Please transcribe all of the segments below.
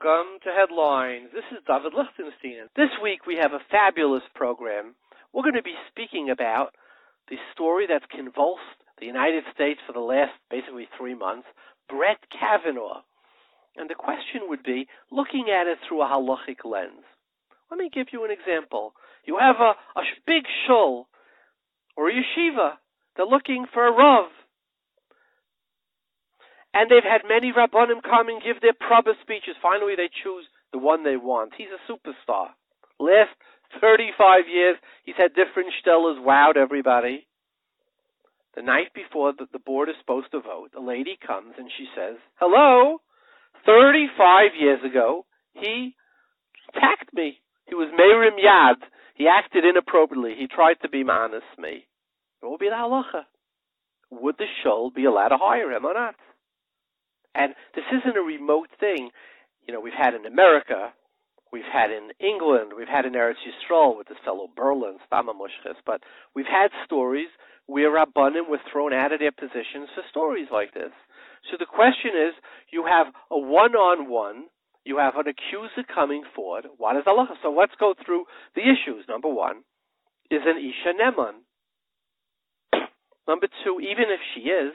Welcome to Headlines. This is David Lichtenstein. This week we have a fabulous program. We're going to be speaking about the story that's convulsed the United States for the last basically 3 months, Brett Kavanaugh. And the question would be, looking at it through a halachic lens. Let me give you an example. You have a big shul or a yeshiva. They're looking for a rav. And they've had many rabbanim come and give their proper speeches. Finally, they choose the one they want. He's a superstar. Last 35 years, he's had different stellas, wowed everybody. The night before the board is supposed to vote, a lady comes and she says, hello, 35 years ago, he attacked me. He was Meir Yad. He acted inappropriately. He tried to be honest me. What would be the halacha? Would the shul be allowed to hire him or not? And this isn't a remote thing. You know, we've had in America, we've had in England, we've had in Eretz Yisrael with this fellow Berlin, Stama Mushchis, but we've had stories where Rabbanim were thrown out of their positions for stories like this. So the question is, you have a one-on-one, you have an accuser coming forward. What is halacha? So let's go through the issues. Number one, is an Isha Neman? Number two, even if she is,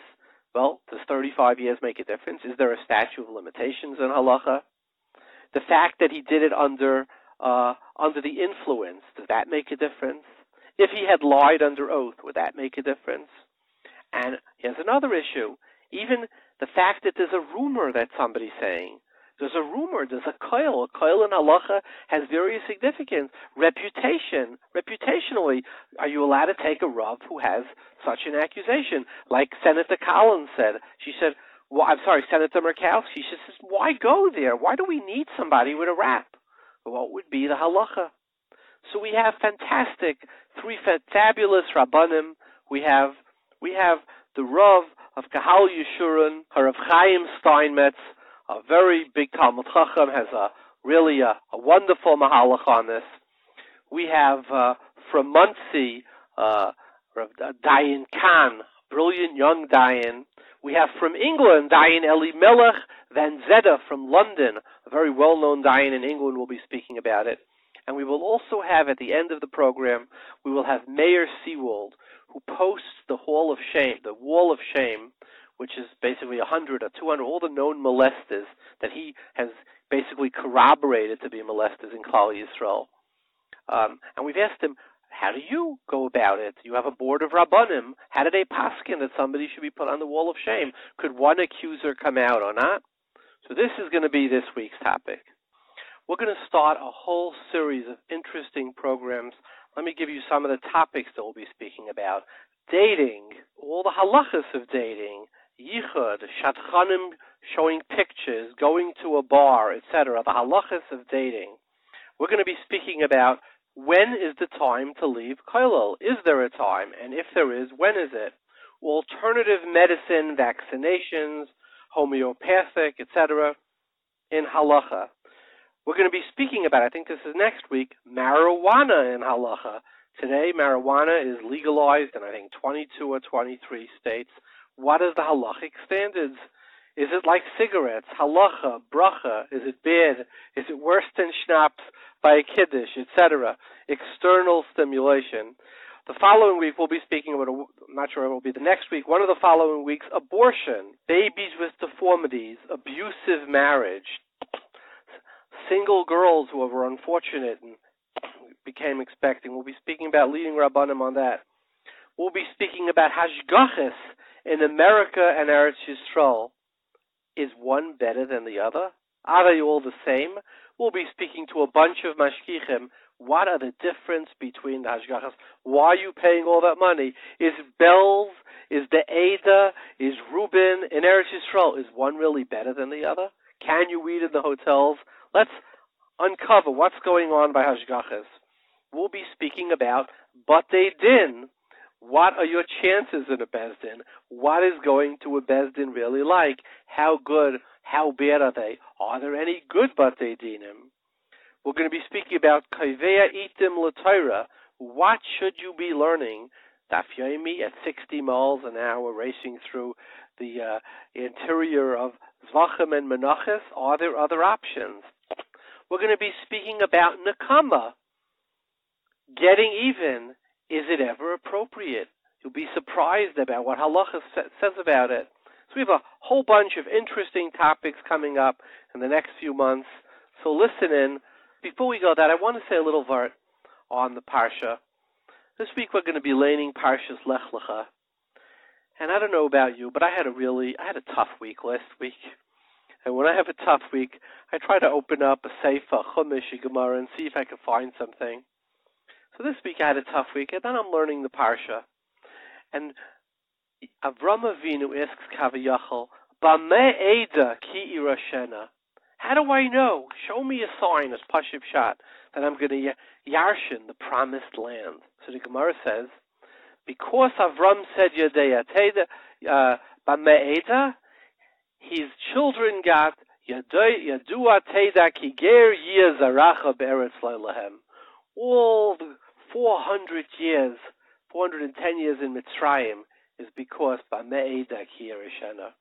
well, does 35 years make a difference? Is there a statute of limitations in halacha? The fact that he did it under the influence, does that make a difference? If he had lied under oath, would that make a difference? And here's another issue. Even the fact that there's a rumor that somebody's saying, there's a rumor, there's a Khal. A Khal in halacha has various significance. Reputation. Reputationally, are you allowed to take a rav who has such an accusation? Like Senator Kahan said. She said, well, Senator Murkowski. She says, why go there? Why do we need somebody with a rap? What would be the halacha? So we have three fabulous rabbanim. We have the rav of Khal Jeshurun, Rav Chaim Steinmetz, a very big Talmud Chacham, has a wonderful Halacha on this. We have from Muncie, Dayan Kahan, brilliant young Dayan. We have from England, Dayan Elimelech, Vanzetta from London, a very well-known Dayan in England will be speaking about it. And we will also have, at the end of the program, we will have Meir Seewald, who posts the Hall of Shame, the Wall of Shame, which is basically 100 or 200, all the known molesters that he has basically corroborated to be molesters in Khal Yisrael. And we've asked him, how do you go about it? You have a board of rabbanim. How do they paskin that somebody should be put on the wall of shame? Could one accuser come out or not? So this is going to be this week's topic. We're going to start a whole series of interesting programs. Let me give you some of the topics that we'll be speaking about. Dating, all the halachas of dating, yichud, shadchanim showing pictures, going to a bar, etc., the halachas of dating. We're going to be speaking about when is the time to leave kollel. Is there a time? And if there is, when is it? Alternative medicine, vaccinations, homeopathic, etc., in halacha. We're going to be speaking about, I think this is next week, marijuana in halacha. Today, marijuana is legalized in, I think, 22 or 23 states. What is the halachic standards? Is it like cigarettes? Halacha, bracha, is it bad? Is it worse than schnapps by a kiddush, etc.? External stimulation. The following week, we'll be speaking about, I'm not sure it will be the next week, one of the following weeks, abortion, babies with deformities, abusive marriage, single girls who were unfortunate and became expecting. We'll be speaking about leading rabbanim on that. We'll be speaking about hashgachas in America and Eretz Yisrael. Is one better than the other? Are they all the same? We'll be speaking to a bunch of mashkichim. What are the difference between the hashgachas? Why are you paying all that money? Is Bells, is the Ada, is Reuben in Eretz Yisrael, is one really better than the other? Can you eat in the hotels? Let's uncover what's going on by hashgachas. We'll be speaking about Batei Din. What are your chances in a Beis Din? What is going to a Beis Din really like? How good, how bad are they? Are there any good Batei Dinim? We're going to be speaking about Kaveh Itim L'Torah. What should you be learning? Daf Yomi at 60 miles an hour racing through the interior of Zvachim and Menachos. Are there other options? We're going to be speaking about Nakama. Getting even, is it ever appropriate? You'll be surprised about what Halacha says about it. So we have a whole bunch of interesting topics coming up in the next few months. So listen in. Before we go that, I want to say a little word on the Parsha. This week we're going to be learning Parshas Lech Lecha. And I don't know about you, but I had a tough week last week. And when I have a tough week, I try to open up a Sefer, Chumash, a Gemara, and see if I can find something. So this week I had a tough week, and then I'm learning the Parsha. And Avrohom Avinu asks Kaviyachal, Bameh Eda ki irashena. How do I know? Show me a sign, as Pashup Shat, that I'm going to yarshin, the promised land. So the Gemara says, because Avram said Yadeya Teda Bameh Eda, his children got Yadua Teda ki ger yeh zaracha be'eretz le'lahem. All the 410 years in Mitzrayim is because Bameh Eda ki Yereshana.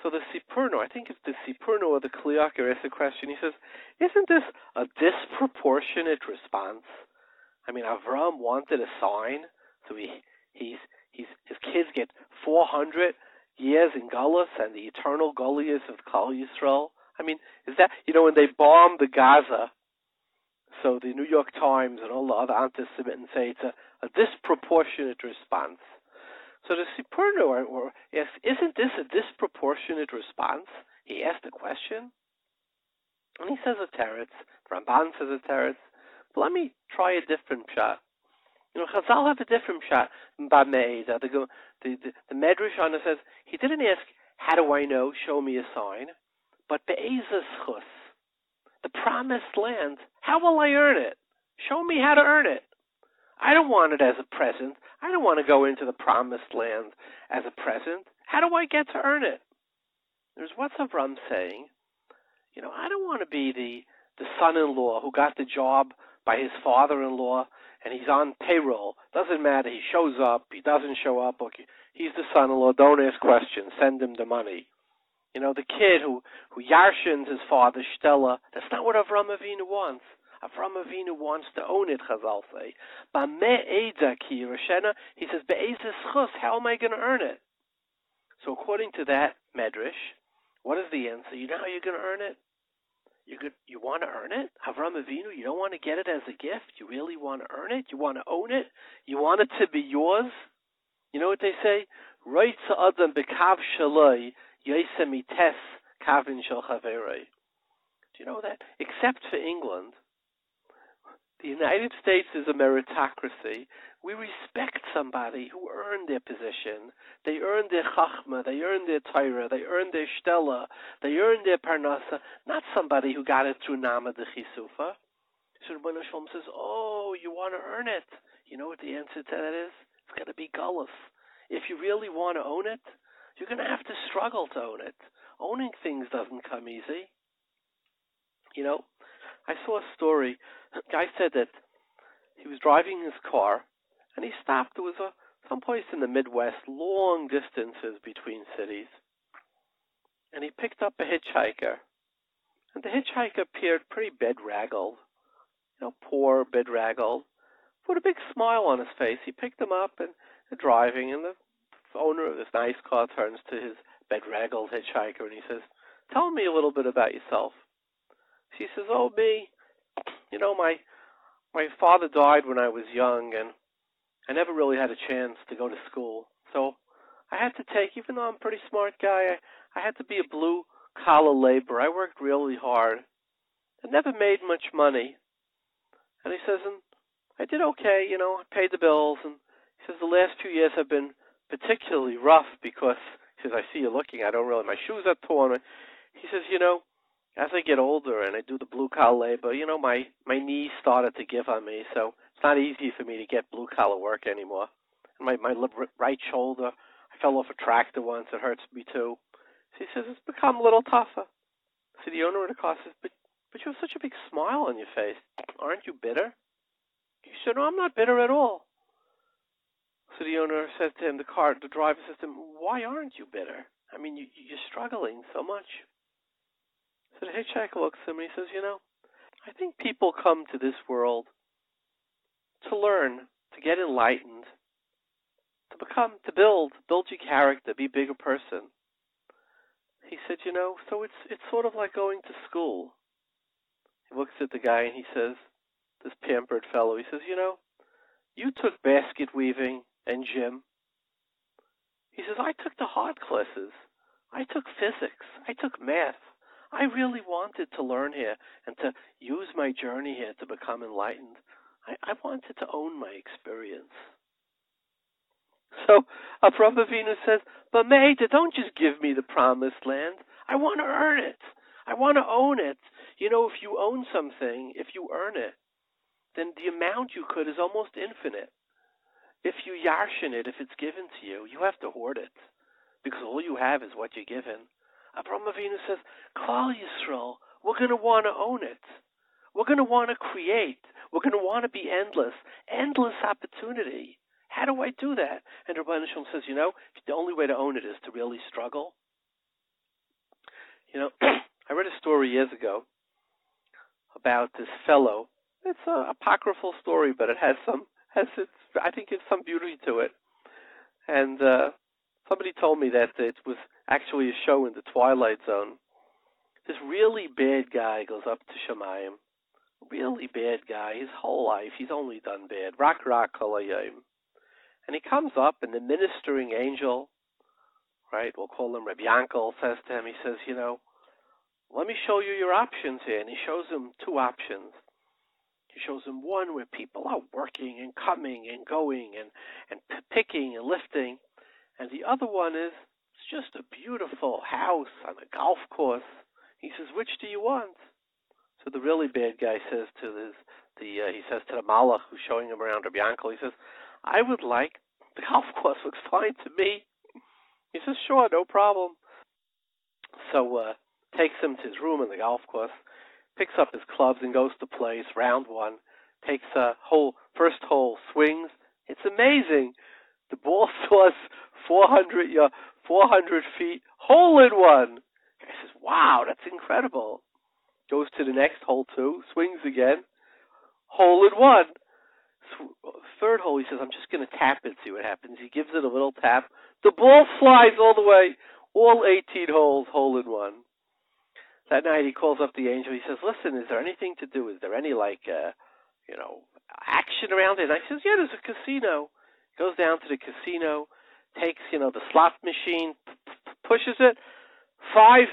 So the Sipurno, I think it's the Sipurno or the Kliyaker asks the question. He says, isn't this a disproportionate response? I mean, Avram wanted a sign, so his kids get 400 years in Galus and the eternal Goliath of Khal Yisrael. I mean, is that, when they bombed the Gaza, so the New York Times and all the other anti-Semites say it's a disproportionate response. So the Sipurno asks, isn't this a disproportionate response? He asked the question, and he says a teretz. Ramban says a teretz. But let me try a different shot. Chazal have a different shot. Bameh Eda. The Medrash on it says, he didn't ask, how do I know? Show me a sign. But be'ezah schus, the promised land, how will I earn it? Show me how to earn it. I don't want it as a present. I don't want to go into the promised land as a present. How do I get to earn it? There's what's Avram saying. I don't want to be the son-in-law who got the job by his father-in-law and he's on payroll. Doesn't matter. He shows up. He doesn't show up. Okay. He's the son-in-law. Don't ask questions. Send him the money. The kid who yarshins his father, Shtella, that's not what Avram Avinu wants. Avram Avinu wants to own it, Chazal say. Bameh Eda ki Yereshena, he says, be'ezah schus, how am I going to earn it? So according to that Medrash, what is the answer? You know how you're going to earn it? You want to earn it? Avram Avinu, you don't want to get it as a gift? You really want to earn it? You want to own it? You want it to be yours? You know what they say? Reitza adam bekav shaloi yoseh mites kavin shel chaveroi. Do you know that? Except for England, the United States is a meritocracy. We respect somebody who earned their position. They earned their chachma, they earned their Torah, they earned their shtella, they earned their parnasa, not somebody who got it through nama de chisufa. So Rabbi Shalom says, oh, you want to earn it. You know what the answer to that is? It's got to be gullus. If you really want to own it, you're going to have to struggle to own it. Owning things doesn't come easy. I saw a story. A guy said that he was driving his car, and he stopped. There was someplace in the Midwest, long distances between cities. And he picked up a hitchhiker. And the hitchhiker appeared pretty bedraggled. Poor, bedraggled. Put a big smile on his face. He picked him up and driving, and the owner of this nice car turns to his bedraggled hitchhiker, and he says, tell me a little bit about yourself. She says, oh, me, my father died when I was young, and I never really had a chance to go to school. So I had to take, even though I'm a pretty smart guy, I had to be a blue-collar laborer. I worked really hard. I never made much money. And he says, and I did okay, I paid the bills. And he says, the last few years have been particularly rough because, he says, I see you looking, my shoes are torn. He says, as I get older and I do the blue-collar labor, my knees started to give on me, so it's not easy for me to get blue-collar work anymore. And my right shoulder, I fell off a tractor once, it hurts me too. So he says, it's become a little tougher. So the owner of the car says, but you have such a big smile on your face. Aren't you bitter? He said, no, I'm not bitter at all. So the owner says to him, the driver says to him, why aren't you bitter? I mean, you're struggling so much. So the hitchhiker looks at him and he says, I think people come to this world to learn, to get enlightened, to build your character, be a bigger person. He said, so it's sort of like going to school. He looks at the guy and he says, this pampered fellow, he says, you took basket weaving and gym. He says, I took the hard classes. I took physics. I took math. I really wanted to learn here and to use my journey here to become enlightened. I wanted to own my experience. So Avrohom Avinu says, but Meir, don't just give me the promised land. I want to earn it. I want to own it. If you own something, if you earn it, then the amount you could is almost infinite. If you yarshin it, if it's given to you, you have to hoard it, because all you have is what you're given. Avrohom Avinu says, Khal Yisrael, we're going to want to own it. We're going to want to create. We're going to want to be endless opportunity. How do I do that? And Rabbi Nisham says, the only way to own it is to really struggle. I read a story years ago about this fellow. It's an apocryphal story, but I think it's some beauty to it. And somebody told me that it was actually a show in the Twilight Zone. This really bad guy goes up to Shemayim. Really bad guy. His whole life, he's only done bad. Rak kol hayom. And he comes up, and the ministering angel, right, we'll call him Rabbi Yankel, says to him, he says, let me show you your options here. And he shows him two options. He shows him one where people are working and coming and going and picking and lifting. And the other one is, it's just a beautiful house on a golf course. He says, which do you want? So the really bad guy says to he says to the Malach who's showing him around Rabbi Yankel, he says, I would like, the golf course looks fine to me. He says, sure, no problem. So takes him to his room in the golf course, picks up his clubs and goes to play. It's round one, takes a first hole, swings. It's amazing. The ball soars 400 feet, hole in one. He says, wow, that's incredible. Goes to the next hole too, swings again, hole in one. Third hole, he says, I'm just going to tap it, see what happens. He gives it a little tap. The ball flies all the way, all 18 holes, hole in one. That night, he calls up the angel. He says, listen, is there anything to do? Is there any, action around it? And I says, yeah, there's a casino. Goes down to the casino, takes, the slot machine, pushes it. 5,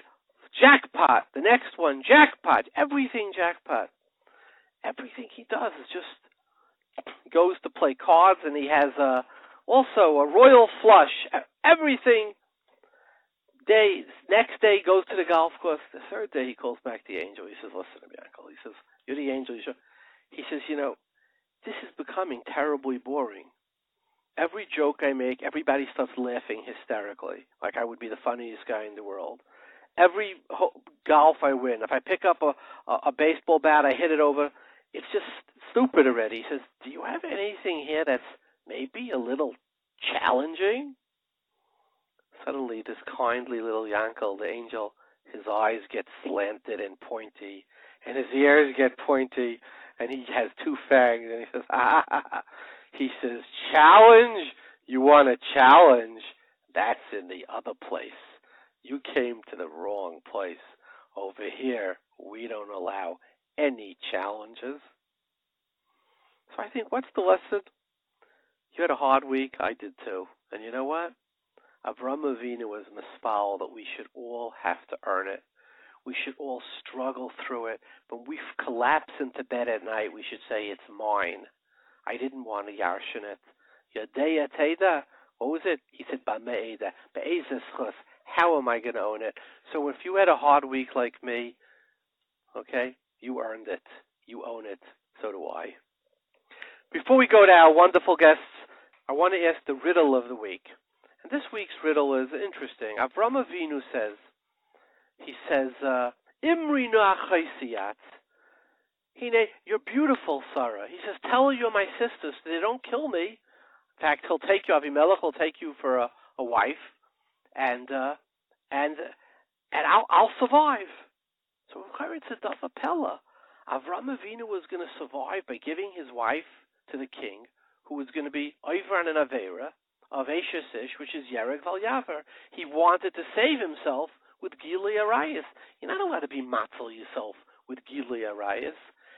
jackpot. The next one, jackpot. Everything jackpot. Everything he does is just goes to play cards, and he has also a royal flush. Everything. Next day, goes to the golf course. The third day, he calls back the angel. He says, listen to me, Uncle. He says, you're the angel. He says, this is becoming terribly boring. Every joke I make, everybody starts laughing hysterically, like I would be the funniest guy in the world. Every golf I win, if I pick up a baseball bat, I hit it over, it's just stupid already. He says, do you have anything here that's maybe a little challenging? Suddenly, this kindly little Yankel, the angel, his eyes get slanted and pointy, and his ears get pointy, and he has 2 fangs, and he says, He says, challenge? You want a challenge? That's in the other place. You came to the wrong place. Over here, we don't allow any challenges. So I think, what's the lesson? You had a hard week. I did too. And you know what? Avrohom Avinu was mispal that we should all have to earn it. We should all struggle through it. When we collapse into bed at night, we should say, it's mine. I didn't want to yarshin it. Yadei Teda, what was it? He said, Ba'me'eda, Be'ezeschus. How am I going to own it? So if you had a hard week like me, okay, you earned it. You own it. So do I. Before we go to our wonderful guests, I want to ask the riddle of the week. And this week's riddle is interesting. Avrohom Avinu says, Imri no'achaisiyat. You're beautiful, Sarah. He says, tell her you're my sister so they don't kill me. In fact, he'll take you, Elimelech will take you for a wife, and I'll survive. So it's a davar pella. Avram Avinu was going to survive by giving his wife to the king, who was going to be Oivran and Avera of Eshesish, which is Yereg Val Yaver. He wanted to save himself with Gilui Arayis. You're not allowed to be matzel yourself with Gilui Arayis.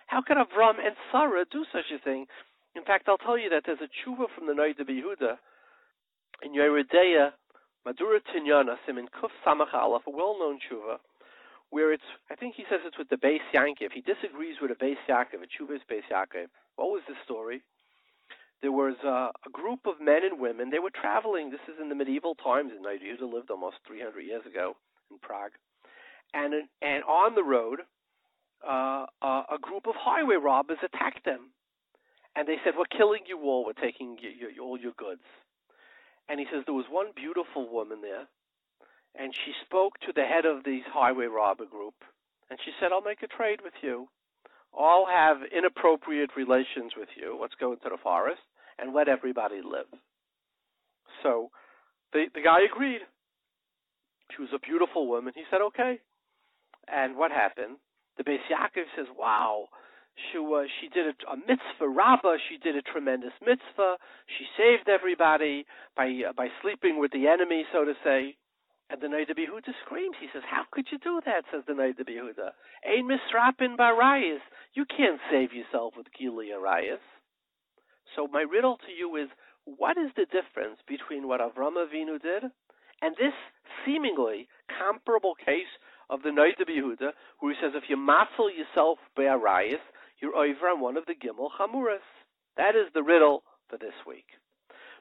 How could Avram and Sarah do such a thing? In fact, I'll tell you that there's a tshuva from the Noda B'Yehuda in Yeridea, Madura Tinyana, Simin Kuf Samach Aleph, a well-known tshuva, where I think he says it's with the Bais Yankov. He disagrees with a Bais Yaakov, a tshuva's Bais Yaakov. What was the story? There was a group of men and women. They were traveling. This is in the medieval times. And Noda B'Yehuda lived almost 300 years ago in Prague. And on the road, a group of highway robbers attacked them. And they said, "We're killing you all. We're taking all your goods." And he says there was one beautiful woman there, and she spoke to the head of these highway robber group, and she said, "I'll make a trade with you. I'll have inappropriate relations with you. Let's go into the forest and let everybody live." So the guy agreed. She was a beautiful woman. He said, "Okay." And what happened? The Beis Yaakov says, "Wow, she did a mitzvah rabbah. She did a tremendous mitzvah. She saved everybody by sleeping with the enemy, so to say." And the Noda B'Yehuda screams. He says, "How could you do that?" Says the Noda B'Yehuda. "Ein misrapin barayis. You can't save yourself with Gilui Arayis." So my riddle to you is, what is the difference between what Avram Avinu did and this seemingly comparable case of the Noda B'Yehuda, where he says if you matzel yourself by Arayis, you're over on one of the Gimel Chamuras? That is the riddle for this week.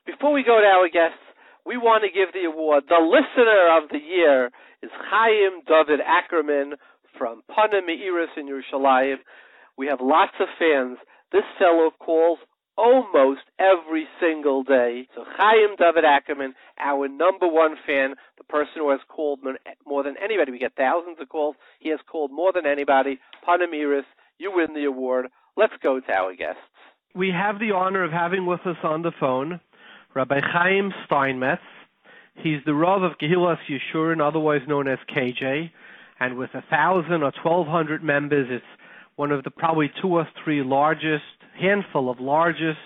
Before we go to our guests, we want to give the award. The listener of the year is Chaim David Ackerman from Pana Meiris in Yerushalayim. We have lots of fans. This fellow calls almost every single day. So Chaim David Ackerman, our number one fan, the person who has called more than anybody. We get thousands of calls. He has called more than anybody. Pana Meiris, you win the award. Let's go to our guests. We have the honor of having with us on the phone Rabbi Chaim Steinmetz. He's the Rav of Kehilath Jeshurun, otherwise known as KJ, and with 1,000 or 1,200 members, it's one of the probably two or three handful of largest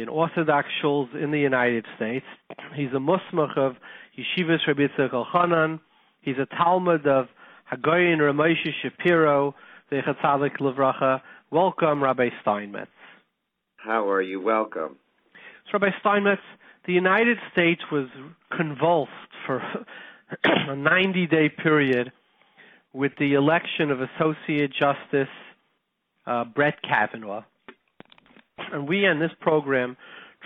Orthodox shuls in the United States. He's a musmach of Yeshivas Rabbi Chanan. He's a Talmud of Hagoyin Ramoshe Shapiro, Zecher Tzadik Levracha. Welcome, Rabbi Steinmetz. How are you? Welcome. So, Rabbi Steinmetz, the United States was convulsed for a 90-day period with the election of Associate Justice Brett Kavanaugh. And we in this program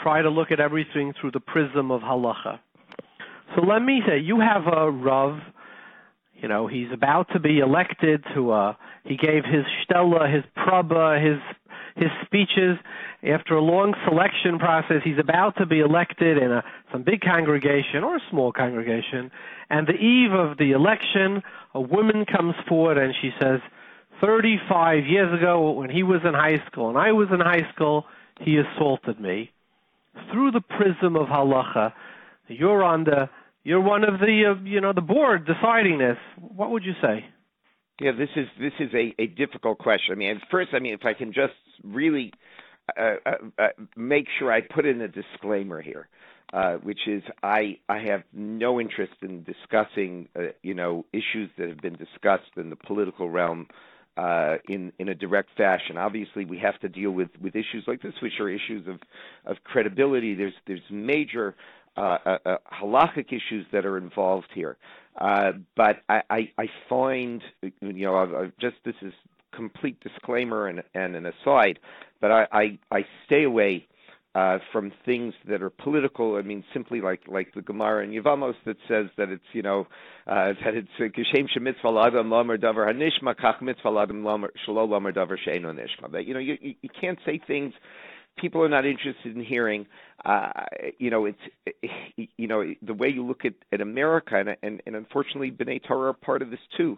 try to look at everything through the prism of Halacha. So let me say, you have a Rav, he's about to be elected he gave his Stella, his Praba, his speeches. After a long selection process, he's about to be elected in some big congregation or a small congregation. And the eve of the election, a woman comes forward and she says, 35 years ago when he was in high school and I was in high school, he assaulted me. Through the prism of Halacha, you're one of the board deciding this. What would you say? Yeah, this is a difficult question. First, if I can just really make sure I put in a disclaimer here, which is I have no interest in discussing issues that have been discussed in the political realm in a direct fashion. Obviously, we have to deal with issues like this, which are issues of credibility. There's major halachic issues that are involved here. But I find, this is complete disclaimer and an aside, but I stay away from things that are political. Simply like the Gemara in Yevamos that says that it's that it's Geshem Shemitzvah L'Adam Lamer Davar Hanishma Kach Mitzvah L'Adam Shelo Lamer Davar She'eino Nishma. That you can't say things people are not interested in hearing. It's the way you look at America, and unfortunately B'nai Torah are part of this too.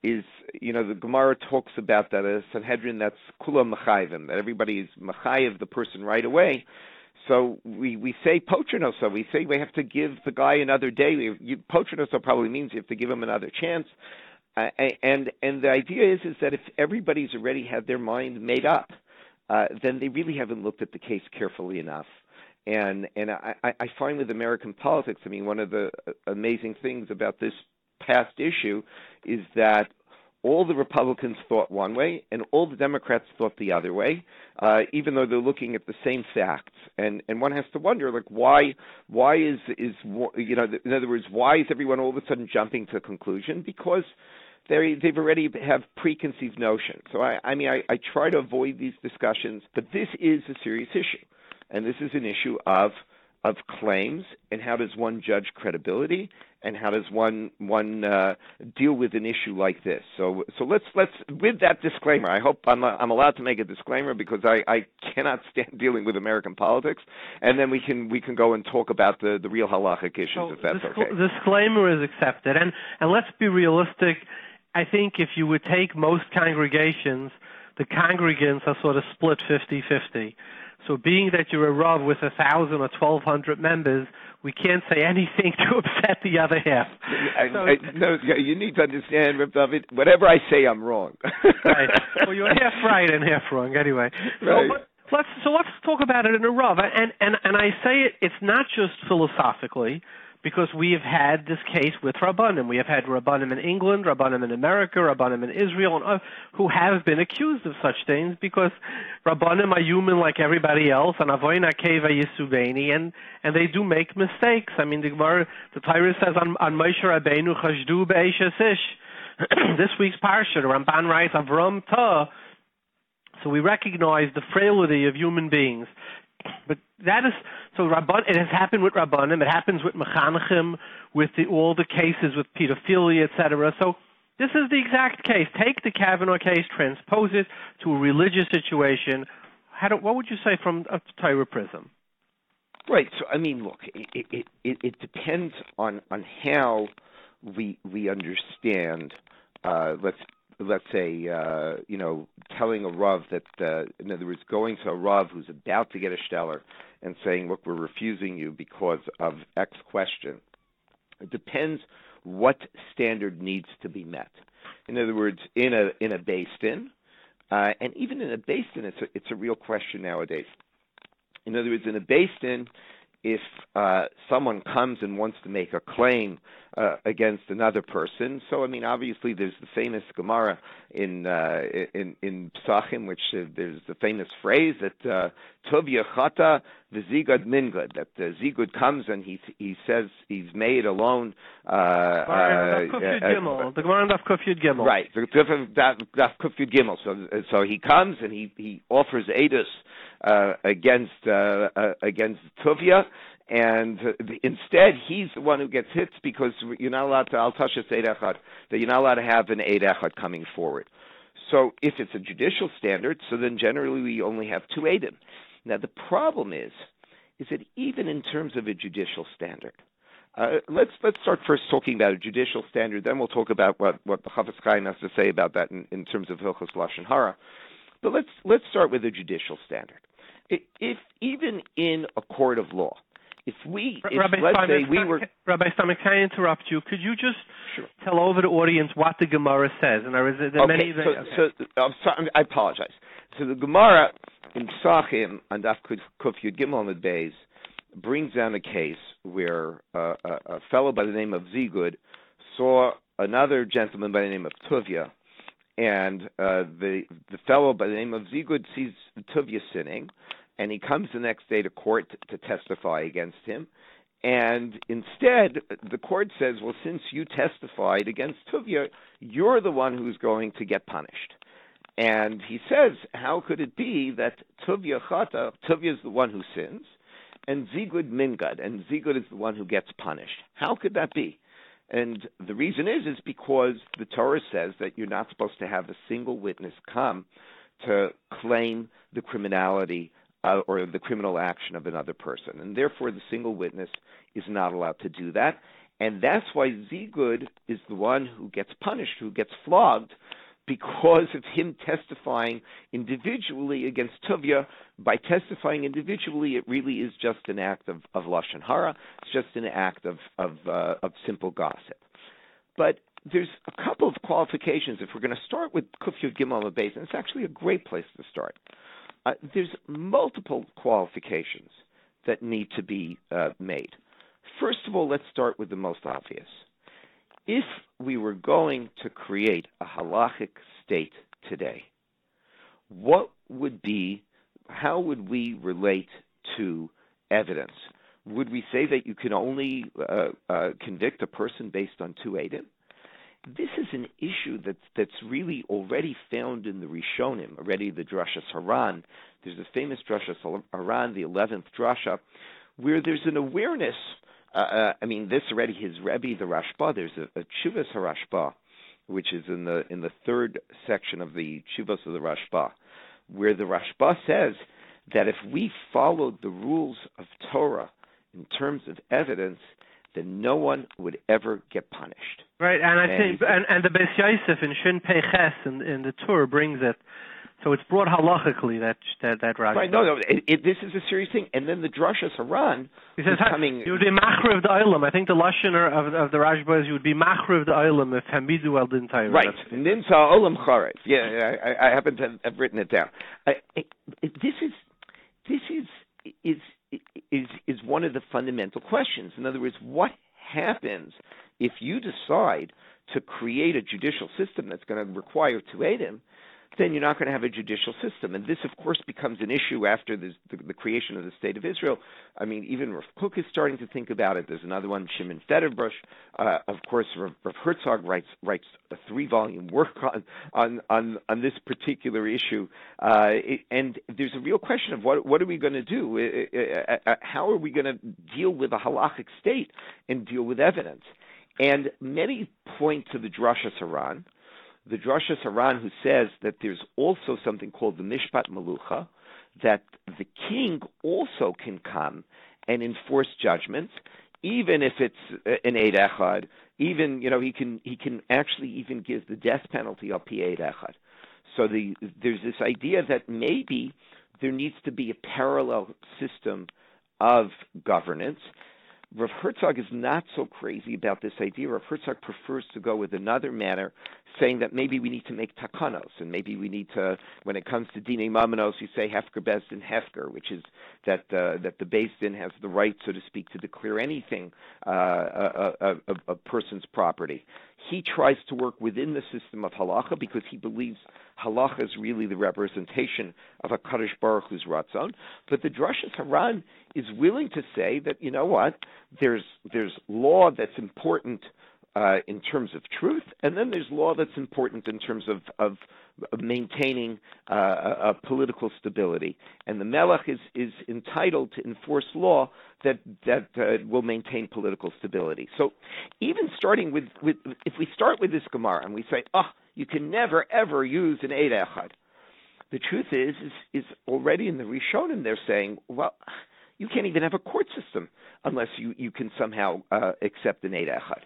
Is the Gemara talks about that as Sanhedrin, that's kula machayvim, that everybody is machayev the person right away. So we say pochernoso, we say we have to give the guy another day. Pochernoso probably means you have to give him another chance. And the idea is that if everybody's already had their mind made up, then they really haven't looked at the case carefully enough. And I find with American politics, I mean, one of the amazing things about this past issue is that all the Republicans thought one way and all the Democrats thought the other way, even though they're looking at the same facts. And one has to wonder, like, why is in other words, why is everyone all of a sudden jumping to a conclusion? Because they've already have preconceived notions. So I try to avoid these discussions, but this is a serious issue, and this is an issue of claims, and how does one judge credibility, and how does one deal with an issue like this? So let's with that disclaimer. I hope I'm allowed to make a disclaimer because I cannot stand dealing with American politics, and then we can go and talk about the real halachic issues, if that's okay. Disclaimer is accepted, and let's be realistic. I think if you would take most congregations, the congregants are sort of split 50-50. So being that you're a Rav with 1,000 or 1,200 members, we can't say anything to upset the other half. No, you need to understand, Reb David, whatever I say, I'm wrong. Right. Well, you're half right and half wrong anyway. Right. So let's talk about it in a Rav. And I say it's not just philosophically, because we have had this case with Rabbanim. We have had Rabbanim in England, Rabbanim in America, Rabbanim in Israel, who have been accused of such things because Rabbanim are human like everybody else, and Avoina Keva Yisubeni, and they do make mistakes. I mean, the Torah says on Moshe Rabbeinu, Chashdu Be'esh Esish. This week's Parsha, the Ramban writes, Avrohom Ta. So we recognize the frailty of human beings. But that is so. It has happened with Rabbanim. It happens with Mechanachim, with all the cases with pedophilia, etc. So this is the exact case. Take the Kavanaugh case, transpose it to a religious situation. What would you say from a Torah prism? Right. So I mean, look, it depends on how we understand. Let's say, telling a Rav that, in other words, going to a Rav who's about to get a shteller and saying, look, we're refusing you because of X question. It depends what standard needs to be met. In other words, in a Bais Din, and even in a Bais Din, it's a real question nowadays. In other words, in a Bais Din, if someone comes and wants to make a claim against another person, so I mean, obviously, there's the famous Gemara in Psachim, which there's the famous phrase that Tov Yechata v'Zigud Mingud, that the Zigud comes and he says he's made alone. The Gemara Daf Kuf Yud Gimel. Right, Daf Kuf Yud Gimel. So he comes and he offers Eidus against Tuvia, and instead he's the one who gets hit because you're not allowed to Al-Tashas Eid Echad, that you're not allowed to have an Eid Echad coming forward. So if it's a judicial standard, so then generally we only have two Eidim. Now the problem is that even in terms of a judicial standard, let's start first talking about a judicial standard, then we'll talk about what the Chafetz Chaim has to say about that in terms of Hilchos Lashon Hara. But let's start with a judicial standard. If even in a court of law, Rabbi Steinmetz, can I interrupt you? Could you just tell over the audience what the Gemara says? And I apologize. So the Gemara in Psachim and Daf Kuf Yud Gimel and Bais brings down a case where a fellow by the name of Zigud saw another gentleman by the name of Tuvia, and the fellow by the name of Zigud sees Tuvia sinning, and he comes the next day to court to testify against him. And instead, the court says, well, since you testified against Tuvia, you're the one who's going to get punished. And he says, how could it be that Tuvia is the one who sins, and Zigud Mingad, and Zigud is the one who gets punished? How could that be? And the reason is because the Torah says that you're not supposed to have a single witness come to claim the criminality or the criminal action of another person. And therefore, the single witness is not allowed to do that. And that's why Zigud is the one who gets punished, who gets flogged, because of him testifying individually against Tuvia. By testifying individually, it really is just an act of Lashon Hara. It's just an act of simple gossip. But there's a couple of qualifications. If we're going to start with Kuf Yud Gimel Bais, and it's actually a great place to start. There's multiple qualifications that need to be made. First of all, let's start with the most obvious. If we were going to create a halachic state today, how would we relate to evidence? Would we say that you can only convict a person based on two Eidim? This is an issue that's really already found in the Rishonim, already the Drashas Haran. There's a famous Drashas Haran, the 11th Drasha, where there's an awareness. This already his Rebbe, the Rashba. There's a Tshuvas HaRashba, which is in the third section of the Tshuvas of the Rashba, where the Rashba says that if we followed the rules of Torah in terms of evidence, then no one would ever get punished. Right, and I think the Bais Yosef in Shin Pei Ches in the Torah brings it, so it's brought halachically that Rashi. Right, no, this is a serious thing. And then the Drashas Haran he says coming. You would be machriv the olam. I think the lashon of the Rashba is you would be machriv the olam if hamidu el din Torah. Right, nimsa olam charev. Yeah, I happen to have written it down. This is one of the fundamental questions. In other words, what happens if you decide to create a judicial system that's going to require two Eidim? Then you're not going to have a judicial system. And this, of course, becomes an issue after the creation of the State of Israel. I mean, even Rav Kook is starting to think about it. There's another one, Shimon Federbush. Of course, Rav Herzog writes a 3-volume work on this particular issue. And there's a real question of what are we going to do? How are we going to deal with a halachic state and deal with evidence? And many point to the Drashas Haran. The Drashas Haran, who says that there's also something called the Mishpat Malucha, that the king also can come and enforce judgments, even if it's an Eid Echad. Even he can actually even give the death penalty up Eid Echad. So there's this idea that maybe there needs to be a parallel system of governance. Rav Herzog is not so crazy about this idea. Rav Herzog prefers to go with another manner, saying that maybe we need to make takanos, and maybe we need to, when it comes to dinei mamanos, you say hefker bezdin hefker, which is that the bezdin has the right, so to speak, to declare anything a person's property. He tries to work within the system of halacha because he believes halacha is really the representation of a Kadosh Baruch Hu's ratzon. But the Drashas Haran is willing to say that, you know what, there's law that's important in terms of truth, and then there's law that's important in terms of maintaining political stability. And the Melech is entitled to enforce law that will maintain political stability. So even starting with if we start with this Gemara and we say, you can never ever use an Eid Echad, the truth is already in the Rishonim they're saying, well, you can't even have a court system unless you can somehow accept an Eid Echad.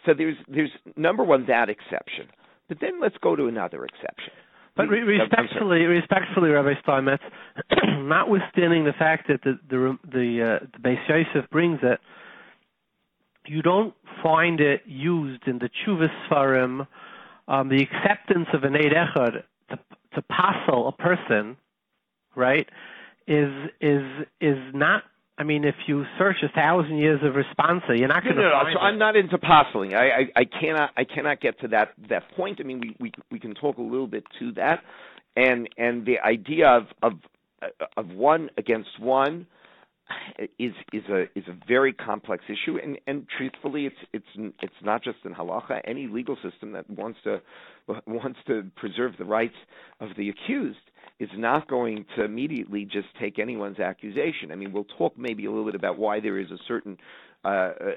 So there's number one, that exception. But then let's go to another exception. But respectfully, Rabbi Steinmetz, notwithstanding the fact that the Bais Yosef brings it, you don't find it used in the Tshuvas Sfarim, the acceptance of an Eid Echad to passel a person, right, is not. I mean, if you search 1,000 years of responsa, you're not going to find it. So I'm not into parceling. I cannot get to that point. I mean, we can talk a little bit to that, and the idea of one against one is a very complex issue, and truthfully, it's not just in halacha. Any legal system that wants to preserve the rights of the accused is not going to immediately just take anyone's accusation. I mean, we'll talk maybe a little bit about why there is a certain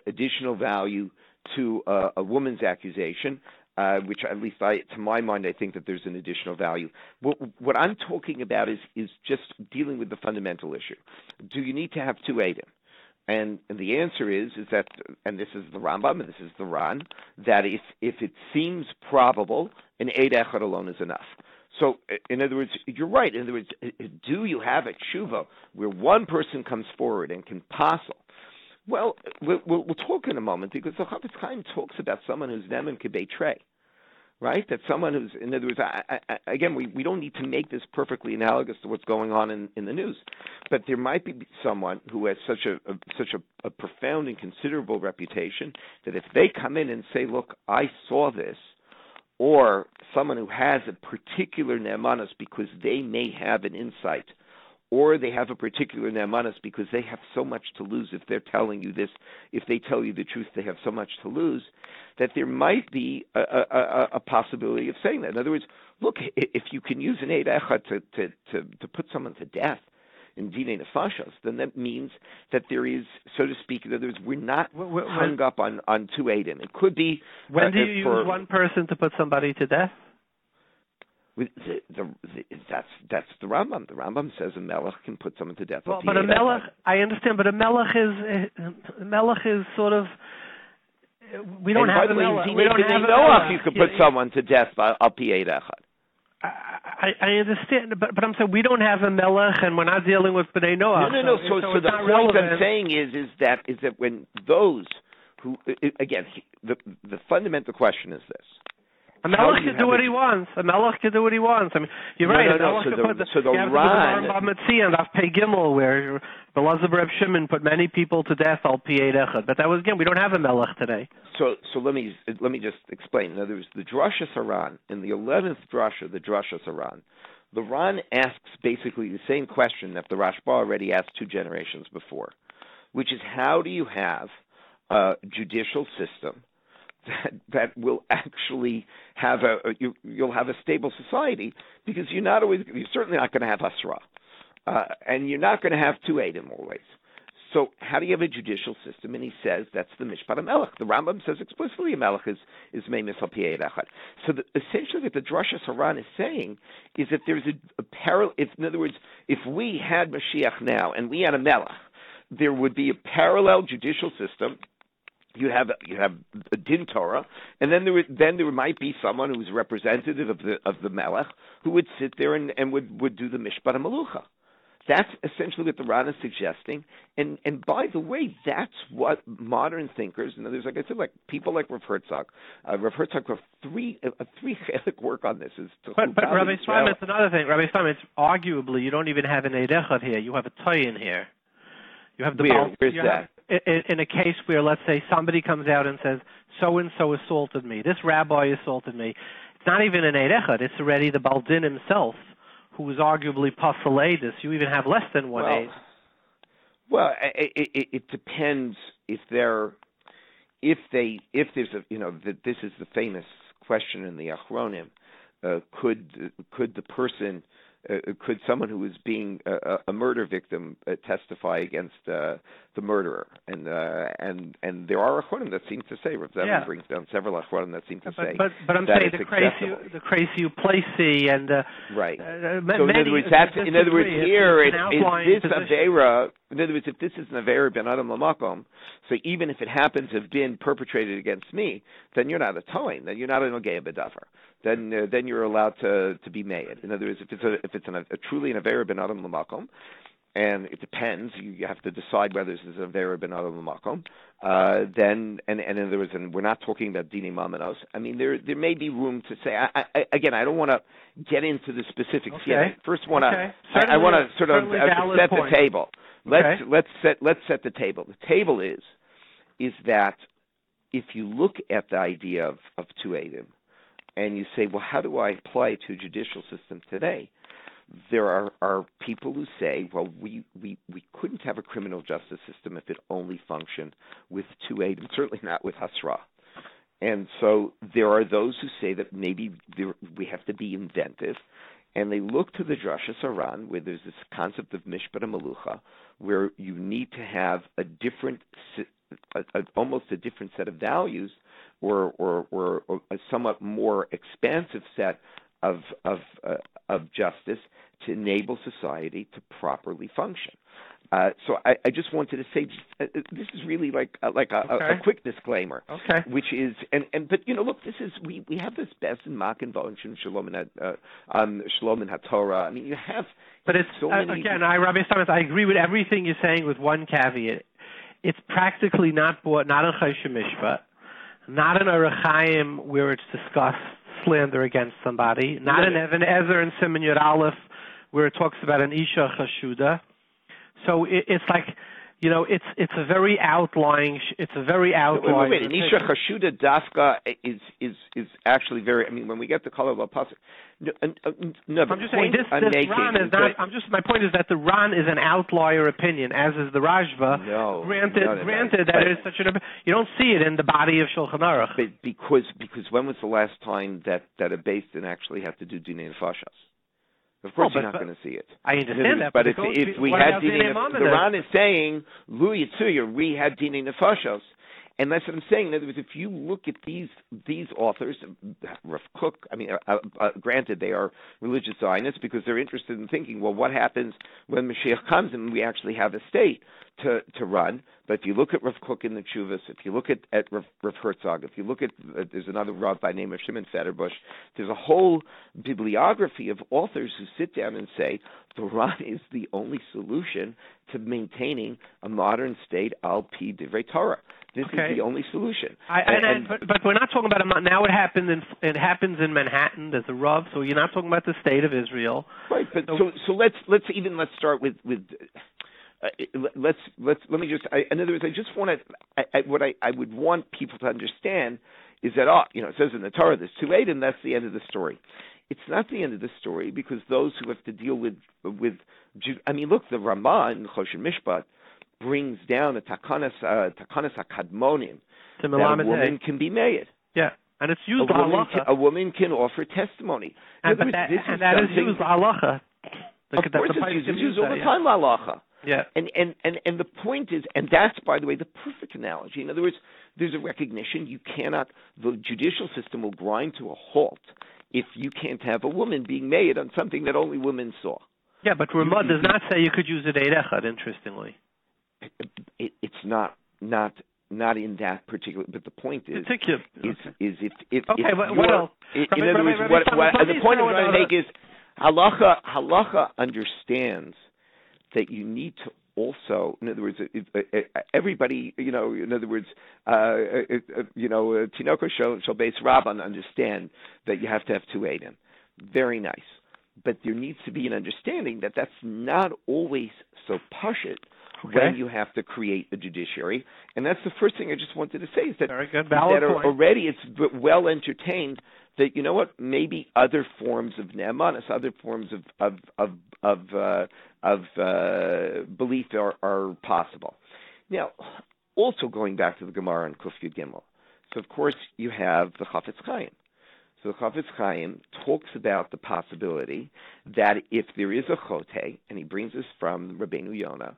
additional value to a woman's accusation, which at least to my mind, I think that there's an additional value. What I'm talking about is just dealing with the fundamental issue. Do you need to have two Eidim? And the answer is that, and this is the Rambam, and this is the Ran, that if it seems probable, an Eid Echad alone is enough. So, in other words, you're right. In other words, do you have a tshuva where one person comes forward and can passel Well, we'll talk in a moment because the Chaim talks about someone who's Neman could betray, right? That someone who's, in other words, again, we don't need to make this perfectly analogous to what's going on in the news, but there might be someone who has such a profound and considerable reputation that if they come in and say, look, I saw this, or someone who has a particular Neemanus because they may have an insight, or they have a particular Neemanus because they have so much to lose if they're telling you this, if they tell you the truth, they have so much to lose, that there might be a possibility of saying that. In other words, look, if you can use an Eid Echad to put someone to death in Dinei Nefashos, then that means that there is, so to speak, in other words, we're not hung up on two Eidim. It could be... When do you use one person to put somebody to death? That's the Rambam. The Rambam says a melech can put someone to death. Well, but a melech, I understand, but a melech is sort of... We don't have a melech. We don't have a melech. You could put someone to death al pi Eid Echad. I understand, but I'm saying we don't have a melech, and we're not dealing with Bnei Noach. No. So the point I'm saying is that when those who, again, the fundamental question is this: a melech can do what he wants. A melech can do what he wants. I mean, you're right. So the Ran and Af Pei Gimel, where Belazar Reb Shimon put many people to death al pi Eid Echad. But that was, again, we don't have a melech today. So let me just explain. In other words, the Drashas Haran, in the 11th Drasha, the Drashas Haran, the Ran asks basically the same question that the Rashba already asked 2 generations before, which is how do you have a judicial system that will actually have you'll have a stable society, because you're certainly not going to have Hasra, and you're not going to have 2 Eidim always. So how do you have a judicial system? And he says that's the Mishpat HaMelech. The Rambam says explicitly a Melech is Meimis al Pi Eid Echad. So essentially what the Drashas Haran is saying is that there's a parallel. In other words, if we had Mashiach now and we had a Melech, there would be a parallel judicial system. You have a din Torah, and then there might be someone who is representative of the Melech who would sit there and would do the Mishpat HaMelucha. That's essentially what the Ran is suggesting, and by the way, that's what modern thinkers, and there's, like I said, like people like Rav Herzog have three chalik work on this. But Rabbi Steinmetz, another thing, Rabbi Steinmetz, arguably you don't even have an Eid Echad here. You have a Toyin here. You have the Where's that? In a case where, let's say, somebody comes out and says, so-and-so assaulted me, this rabbi assaulted me. It's not even an Eid Echad. It's already the Baldin himself, who is arguably pasaledis. You even have less than one Eid. Well, it depends if there's this is the famous question in the Achronim. Could the person, could someone who is being a murder victim destify against the murderer? And there are Achronim that seem to say, Rav Zevin brings down several Achronim that seem to say. But I'm saying the crazy Placey and right. So in other words, here is this avera. In other words, if this is an avera ben adam lamakom, so even if it happens to have been perpetrated against me, then you're not a toin, then you're not an ogei bedavar. Then you're allowed to be made. In other words, if it's truly an avera ben adam lamakom, and it depends, you have to decide whether this is an avera ben adam lamakom. Then in other words, and we're not talking about dini mamanos. I mean, there may be room to say. Again, I don't want to get into the specifics yet. First, I want to sort of set the table. Let's set the table. The table is that if you look at the idea of 2 Eidim, and you say, well, how do I apply it to a judicial system today? There are people who say, well, we couldn't have a criminal justice system if it only functioned with 2 Eidim, certainly not with Hasra. And so there are those who say that maybe we have to be inventive, and they look to the Drashas Haran, where there's this concept of Mishpat HaMelucha, where you need to have almost a different set of values, or a somewhat more expansive set of justice to enable society to properly function. So I just wanted to say this is really like a quick disclaimer, which is but look, this is we have this best in Makan Vonshim Shalom and HaTorah. I mean, you have, but it's so many. Again, Rabbi Steinmetz, I agree with everything you're saying with one caveat. it's practically not bought, not in Choshen Mishpat, not in a Chaim where it's discussed slander against somebody, not in Even Ezer and Siman Yud Aleph where it talks about an Isha Chashuda. So it's like, it's a very outlying. It's a very outlying. Wait. An Isha Chashuda Dafka is actually very. I mean, when we get the color of a pasuk. No, I'm just saying this Ran is not. My point is that the Ran is an outlier opinion, as is the Rashba. No, granted that it is such an. You don't see it in the body of Shulchan Aruch. But because when was the last time that a Bais didn't actually have to do Dinei Nefashos? Of course, you're not going to see it. I understand that. But if we had Dinei Nefashos, the Ran is saying, Lu Yitzuyer, we had Dinei Nefashos. And that's what I'm saying. In other words, if you look at these authors, Rav Kook, granted they are religious Zionists because they're interested in thinking, well, what happens when Mashiach comes and we actually have a state to run? But if you look at Rav Kook in the Chuvas, if you look at Rav Herzog, if you look at, there's another Rav by name of Shimon Federbush, there's a whole bibliography of authors who sit down and say, the Ran is the only solution to maintaining a modern state al pi divrei Torah. This is the only solution. But we're not talking about now. It happens in Manhattan. There's a Rav, so you're not talking about the state of Israel. Right. But so let's start with. Let me just. In other words, I just want to. What I would want people to understand is that it says in the Torah there's 2 Eid, and that's the end of the story. It's not the end of the story because those who have to deal with. I mean, look, the Ramah in Choshen Mishpat brings down a takanas hakadmonim that a woman can be made. Yeah, and it's used halacha. A woman can offer testimony. That is used halacha. Of course, it's used all the time halacha. Yeah. And the point is, and that's, by the way, the perfect analogy. In other words, there's a recognition the judicial system will grind to a halt if you can't have a woman being made on something that only women saw. Yeah, but Ramah does not say you could use it Eid Echad, interestingly. It's not in that particular. But the point is if okay. What else? In other words, the point I'm trying to make is halacha understands that you need to also, in other words, everybody, in other words, Tinoko shall base Rabban understand that you have to have 2 Eidim. Very nice. But there needs to be an understanding that that's not always so pashut when you have to create a judiciary. And that's the first thing I just wanted to say is that, very good. Already it's well entertained that, maybe other forms of Neemanus, other forms of belief are possible. Now, also going back to the Gemara and Kuf Yud Gimel. So, of course, you have the Chafetz Chaim. So the Chafetz Chaim talks about the possibility that if there is a chote, and he brings this from Rabbeinu Yonah,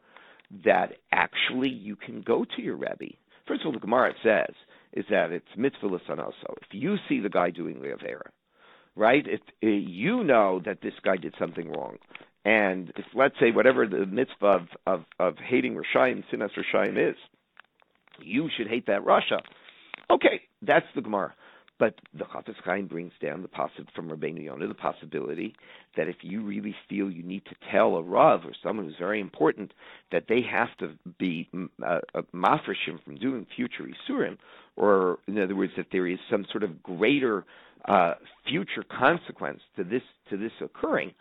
that actually you can go to your Rebbe. First of all, the Gemara says is that it's mitzvah l'sanoso. If you see the guy doing the avera, right? If you know that this guy did something wrong, and if, let's say, whatever the mitzvah of hating Rishayim, sinas Rishayim is, you should hate that Rasha. Okay, that's the Gemara. But the Chafetz Chaim brings down from Rabbeinu Yonah the possibility that if you really feel you need to tell a Rav or someone who's very important that they have to be mafreshim from doing future Isurim, or in other words, that there is some sort of greater future consequence to this occurring,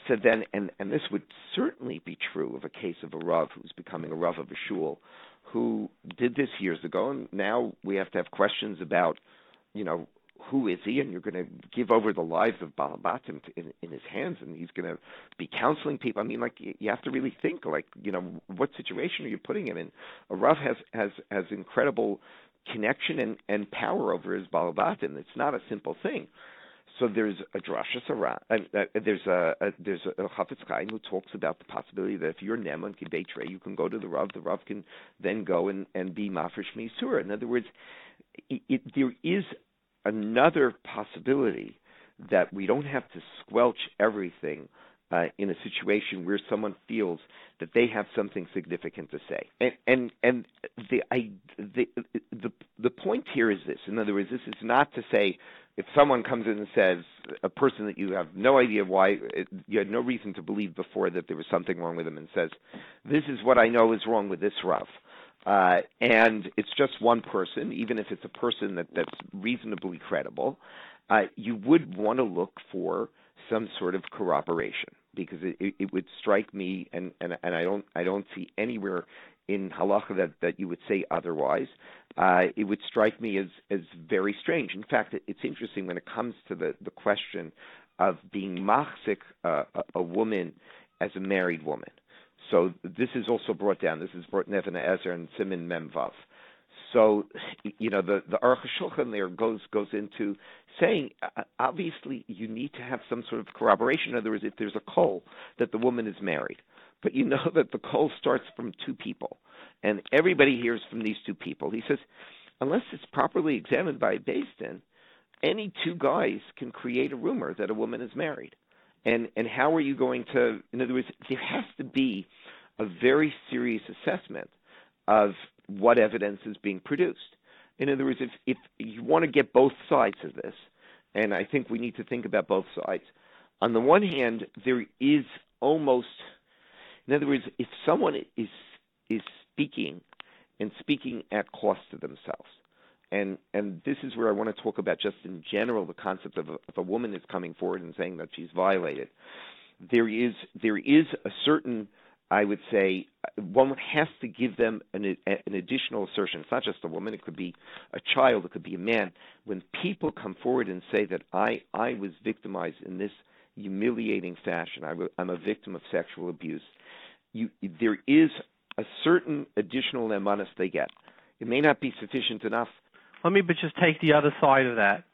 so then, and this would certainly be true of a case of a Rav who's becoming a Rav of a shul, who did this years ago, and now we have to have questions about, who is he? And you're going to give over the lives of Balabatim in his hands, and he's going to be counseling people. I mean, you have to really think, what situation are you putting him in? A Rav has incredible connection and power over his Balabatim. It's not a simple thing. So there's a drasha sarah, there's a Chafetz Chaim who talks about the possibility that if you're Neman Kibeitre, you can go to the Rav can then go and be Mafresh Meisura. In other words, there is another possibility that we don't have to squelch everything in a situation where someone feels that they have something significant to say. And the point here is this. In other words, this is not to say if someone comes in and says, a person that you have no idea why, you had no reason to believe before that there was something wrong with him, and says, this is what I know is wrong with this Rav. and it's just one person, even if it's a person that's reasonably credible, you would want to look for some sort of corroboration, because it would strike me, and I don't see anywhere in halacha that you would say otherwise. It would strike me as very strange. In fact, it's interesting when it comes to the question of being machzik a woman as a married woman. So this is also brought down. This is brought Nevin Ezer and Simin Memvav. So, the Aruch HaShulchan there goes into saying, obviously, you need to have some sort of corroboration. In other words, if there's a kol that the woman is married, but you know that the kol starts from two people, and everybody hears from these two people. He says, unless it's properly examined by a Bais Din, any two guys can create a rumor that a woman is married. And how are you going to, in other words, there has to be a very serious assessment of what evidence is being produced. In other words, if you want to get both sides of this, and I think we need to think about both sides. On the one hand, there is almost, in other words, if someone is speaking at cost to themselves, and this is where I want to talk about just in general the concept of if a woman is coming forward and saying that she's violated, there is a certain, I would say, one has to give them an additional assertion. It's not just a woman; it could be a child, it could be a man. When people come forward and say that I was victimized in this humiliating fashion, I'm a victim of sexual abuse, there is a certain additional Neemanus they get. It may not be sufficient enough. Let me just take the other side of that.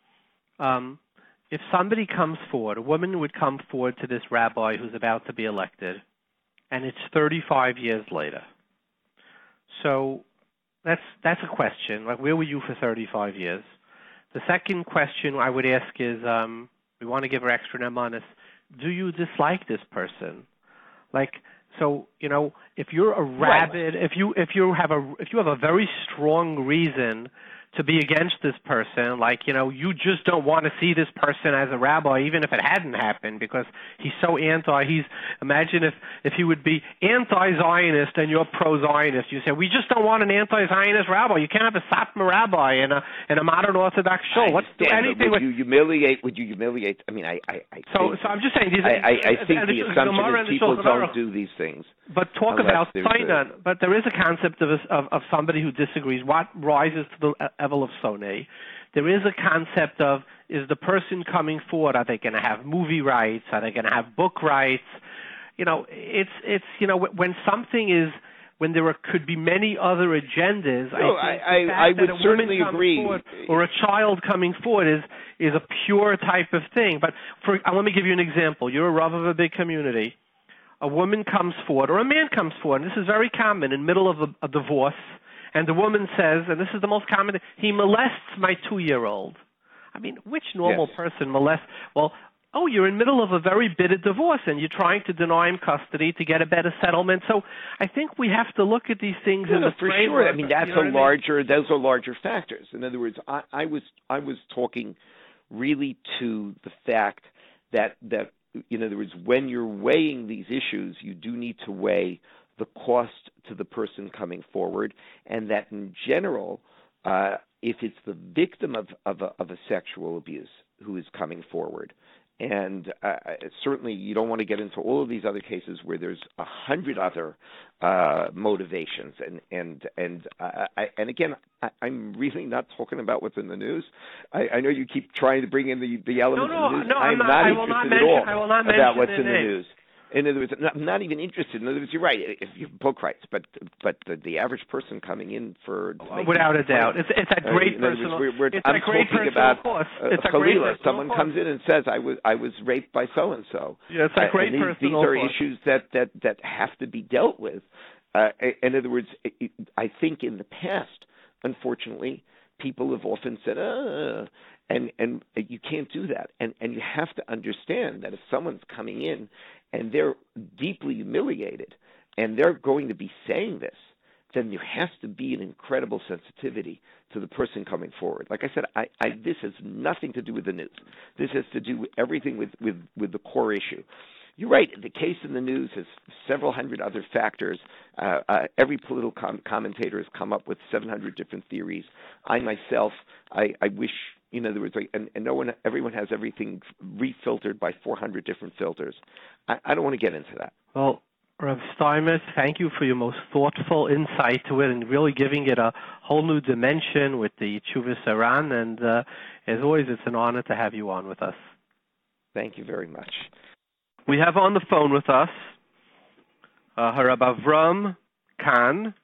If somebody comes forward, a woman would come forward to this rabbi who's about to be elected, and it's 35 years later. So that's a question. Like, where were you for 35 years? The second question I would ask is, we want to give her extra Neemanus. Do you dislike this person? Like, so if you're a rabid, if you have a very strong reason to be against this person, like, you just don't want to see this person as a rabbi, even if it hadn't happened, because he's so imagine if he would be anti-Zionist and you're pro-Zionist. You say, we just don't want an anti-Zionist rabbi. You can't have a Satmar rabbi in a modern Orthodox shul. Would you humiliate? I mean, So I'm just saying, I think the assumption is people don't do these things. But talk about Steinmetz. But there is a concept of somebody who disagrees. What rises to the level of Sonei? There is a concept of, is the person coming forward, are they going to have movie rights? Are they going to have book rights? When there could be many other agendas. No, I would certainly agree. Or a child coming forward is a pure type of thing. But let me give you an example. You're a Rav of a big community. A woman comes forward, or a man comes forward, and this is very common in the middle of a divorce, and the woman says, and this is the most common, he molests my 2-year-old. I mean, which normal person molests? Well, you're in the middle of a very bitter divorce, and you're trying to deny him custody to get a better settlement. So I think we have to look at these things in the for framework. Sure. I mean, those are larger factors. In other words, I was talking really to the fact that in other words, when you're weighing these issues, you do need to weigh the cost to the person coming forward, and that in general, if it's the victim of a sexual abuse who is coming forward, and certainly you don't want to get into all of these other cases where there's 100 other motivations, and again, I'm really not talking about what's in the news. I know you keep trying to bring in the elements of the news. I'm not interested at all about what's in the news. In other words, I'm not even interested. In other words, you're right. If you have book rights, but the average person coming in for without a doubt, it's a great personal. I'm talking about Kehilath. Someone comes in and says, "I was raped by so and so." Yeah, it's a great personal. These are issues that have to be dealt with. In other words, I think in the past, unfortunately, people have often said, and you can't do that. And you have to understand that if someone's coming in and they're deeply humiliated and they're going to be saying this, then there has to be an incredible sensitivity to the person coming forward. Like I said, this has nothing to do with the news. This has to do with everything with the core issue. You're right. The case in the news has several hundred other factors. Every political commentator has come up with 700 different theories. I myself, I wish, there was everyone has everything refiltered by 400 different filters. I don't want to get into that. Well, Rav Steinmetz, thank you for your most thoughtful insight to it and really giving it a whole new dimension with the Tshuvas Aran. And as always, it's an honor to have you on with us. Thank you very much. We have on the phone with us Rabbi Avrohom Khan.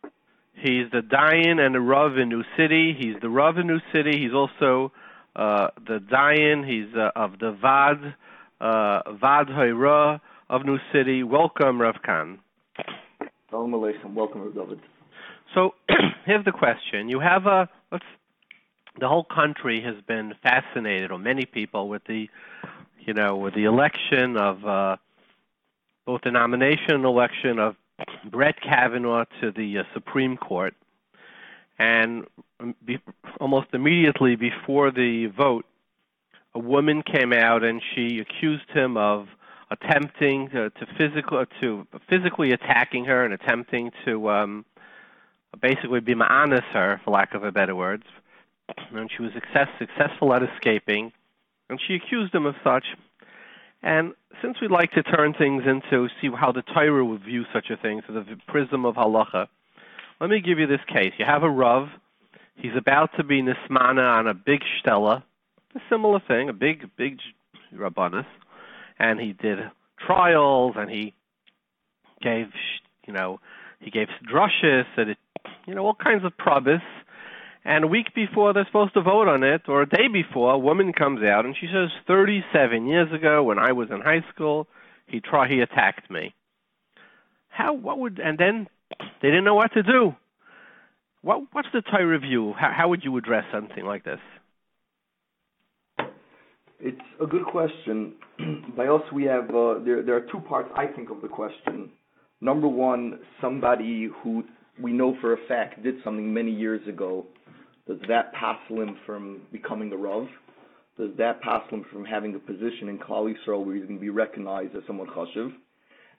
He's the Dayan and the Rav in New City. He's the Rav in New City. He's also the Dayan. He's of the Vaad, Vaad of New City. Welcome, Rav Khan. Shalom Aleichem. Welcome, Rav David. So here's the question. You have the whole country has been fascinated, or many people, with the election of both the nomination and election of Brett Kavanaugh to the Supreme Court. And almost immediately before the vote, a woman came out and she accused him of attempting to physically attacking her and attempting to basically be ma'anis her, for lack of a better words. And she was successful at escaping, and she accused him of such. And since we'd like to turn things into see how the Torah would view such a thing through the prism of halacha, let me give you this case. You have a Rav. He's about to be nismana on a big shtela, a similar thing, a big rabbanus, and he did trials, and he gave drushes, and all kinds of probis. And a week before they're supposed to vote on it, or a day before, a woman comes out and she says, 37 years ago when I was in high school, he attacked me. And then they didn't know what to do. What's the Torah view? How would you address something like this? It's a good question. By us, we have, there are two parts, I think, of the question. Number one, somebody who we know for a fact did something many years ago. Does that pass him from becoming a Rav? Does that pass him from having a position in Khal Yisrael where he's going to be recognized as someone chashuv?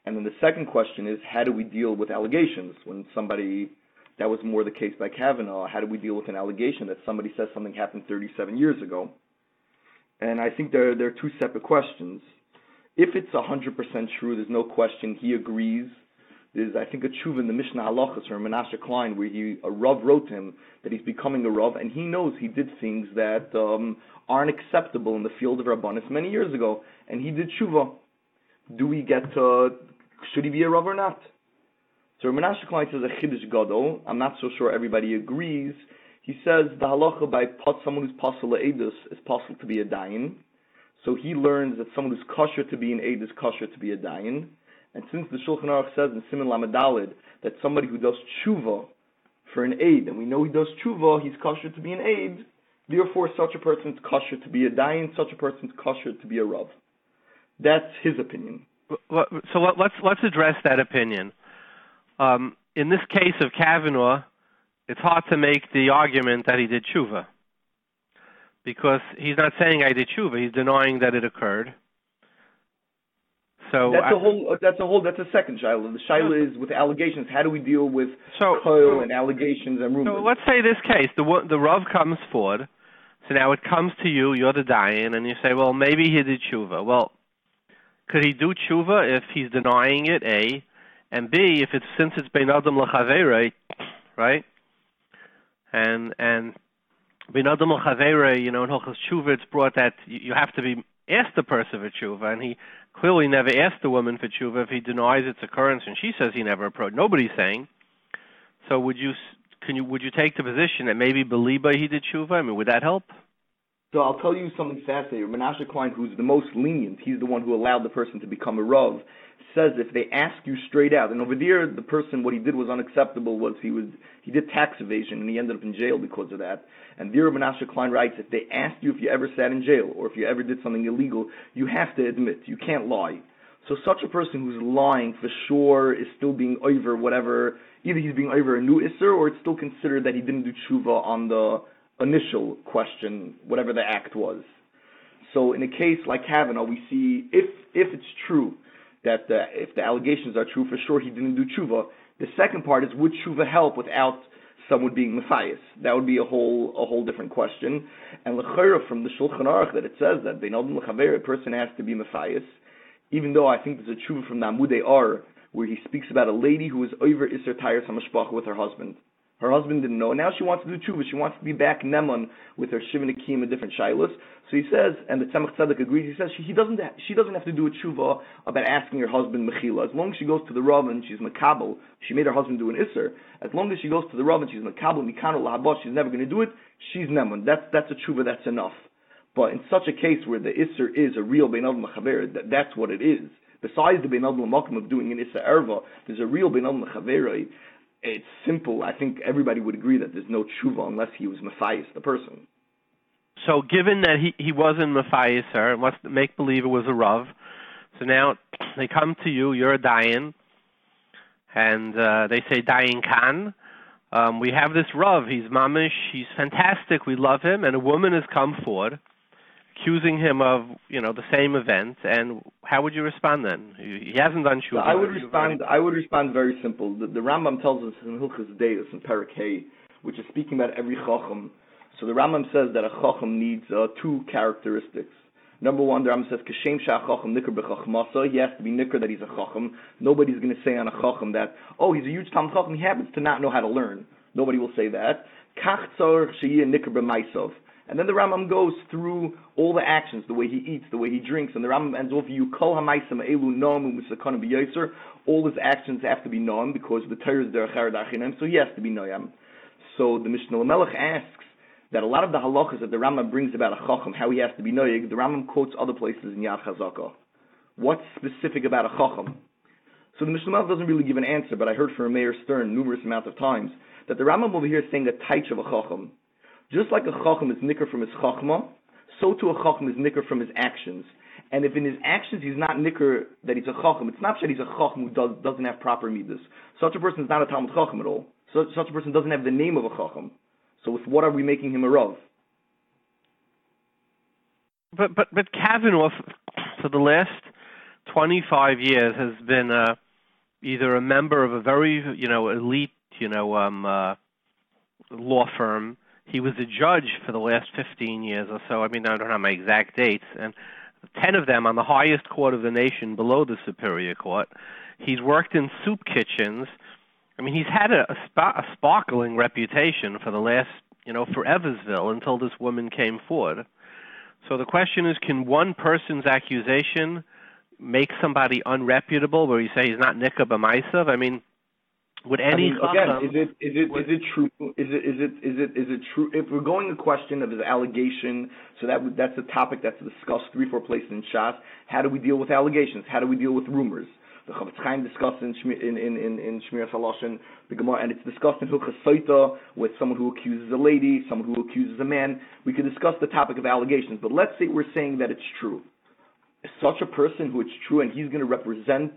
And then the second question is, how do we deal with allegations? When somebody, that was more the case by Kavanaugh, how do we deal with an allegation that somebody says something happened 37 years ago? And I think there are two separate questions. If it's 100% true, there's no question, he agrees. There's, I think, a tshuva in the Mishnah Halachas from Menashe Klein where a Rav wrote him that he's becoming a Rav, and he knows he did things that aren't acceptable in the field of Rabbanis many years ago, and he did tshuva. Should he be a Rav or not? So Menashe Klein says a Chiddush Gadol. I'm not so sure everybody agrees. He says the Halacha by someone who's Pasal Eidus is Pasal to be a Dayan. So he learns that someone who's kosher to be an Eid is kosher to be a Dayan. And since the Shulchan Aruch says in Siman Lamed Daled that somebody who does tshuva for an Eid, and we know he does tshuva, he's kosher to be an Eid, therefore such a person is kosher to be a Dayan, such a person is kosher to be a Rav. That's his opinion. So let's address that opinion. In this case of Kavanaugh, it's hard to make the argument that he did tshuva, because he's not saying I did tshuva, he's denying that it occurred. So that's a second shaila. The shaila is with allegations. How do we deal with Khal and allegations and rumors? So let's say this case, the Rav comes forward. So now it comes to you, you're the Dayan, and you say, well, maybe he did tshuva. Well, could he do tshuva if he's denying it, A, and B, since it's bein adam l'chaverei, right? And bein adam l'chaverei, in Hilchos Tshuva, it's brought that you have to be asked the person for tshuva, and he clearly never asked the woman for tshuva if he denies its occurrence, and she says he never approached. Nobody's saying. So would you take the position that maybe Beliba he did tshuva? I mean, would that help? So I'll tell you something fascinating. Menashe Klein, who's the most lenient, he's the one who allowed the person to become a Rav, says if they ask you straight out, and over there the person, what he did was unacceptable, he did tax evasion and he ended up in jail because of that. And there Menashe Klein writes, if they ask you if you ever sat in jail or if you ever did something illegal, you have to admit, you can't lie. So such a person who's lying for sure is still being over whatever, either he's being over a new isser or it's still considered that he didn't do tshuva on the initial question, whatever the act was. So in a case like Kavanaugh, we see if it's true, that if the allegations are true, for sure he didn't do tshuva. The second part is, would tshuva help without someone being Matthias? That would be a whole different question. And l'chayra from the Shulchan Aruch that it says that bein adam l'chaver, a person has to be Matthias, even though I think there's a tshuva from Namudei Ar where he speaks about a lady who was over Isser Tayers HaMashpacha with her husband. Her husband didn't know. Now she wants to do tshuva. She wants to be back Neman with her Shivin Akim and different shilas. So he says, and the Tzemach Tzedek agrees, he says she doesn't have to do a tshuva about asking her husband Mechila. As long as she goes to the Rav and she's Makabel, she made her husband do an Isser. As long as she goes to the Rav and she's Makabel, Mikano Lahabah, she's never going to do it, she's Neman. That's a tshuva, that's enough. But in such a case where the Isser is a real Bein Adam L'Chaver, that's what it is. Besides the Bein Adam L'Makom of doing an Isser Erva, there's a real Bein Adam L'Chaver. It's simple. I think everybody would agree that there's no tshuva unless he was Matthias, the person. So given that he wasn't Matthias, sir, let's make believe it was a Rav. So now they come to you, you're a Dayan, and they say, Dayan Khan, we have this Rav, he's mamish, he's fantastic, we love him, and a woman has come forward accusing him of, the same event, and how would you respond then? He hasn't done tshuva. I would respond very simple. The Rambam tells us in Hilchos Deis in Perek Hey, which is speaking about every Chacham. So the Rambam says that a Chacham needs two characteristics. Number one, the Rambam says, Kashem Shah Chacham Nikr B'Chachmasa. He has to be Nikr that he's a Chacham. Nobody's going to say on a Chacham that, he's a huge Talmid Chacham, he happens to not know how to learn. Nobody will say that. Kach Tzor Sheyeh Nikr B'Maisov. And then the Rambam goes through all the actions, the way he eats, the way he drinks, and the Rambam ends off, you kol ha'maisam elu noam u'musakana b'yoser. All his actions have to be noam because the Torah is derech ha'arad, so he has to be noam. So the Mishnah Elimelech asks that a lot of the halachas that the Rambam brings about a chacham, how he has to be noyeg, the Rambam quotes other places in Yad Chazakah. What's specific about a chacham? So the Mishnah Elimelech doesn't really give an answer, but I heard from Meir Stern numerous amounts of times that the Rambam over here is saying a taich of a chacham. Just like a chacham is nicker from his chachma, so too a chacham is nicker from his actions. And if in his actions he's not nicker that he's a chacham, it's not that he's a chacham who doesn't have proper midas. Such a person is not a Talmid Chacham at all. Such a person doesn't have the name of a chacham. So with what are we making him a Rav? But Kavanaugh, for the last 25 years, has been either a member of a very elite law firm. He was a judge for the last 15 years or so. I mean, I don't have my exact dates, and 10 of them on the highest court of the nation below the Superior Court. He's worked in soup kitchens. I mean, he's had a sparkling reputation for the last, for Eversville until this woman came forward. So the question is, can one person's accusation make somebody unreputable where you say he's not Nika B'Maisav? I mean, would any again, is it true? Is it true? If we're going a question of his allegation, so that's a topic that's discussed 3-4 places in Shas. How do we deal with allegations? How do we deal with rumors? The Chaim discussed in Shmiras Haloshin, the Gemara, and it's discussed in Hilchos Soita with someone who accuses a lady, someone who accuses a man. We could discuss the topic of allegations, but let's say we're saying that it's true. Such a person who it's true, and he's going to represent.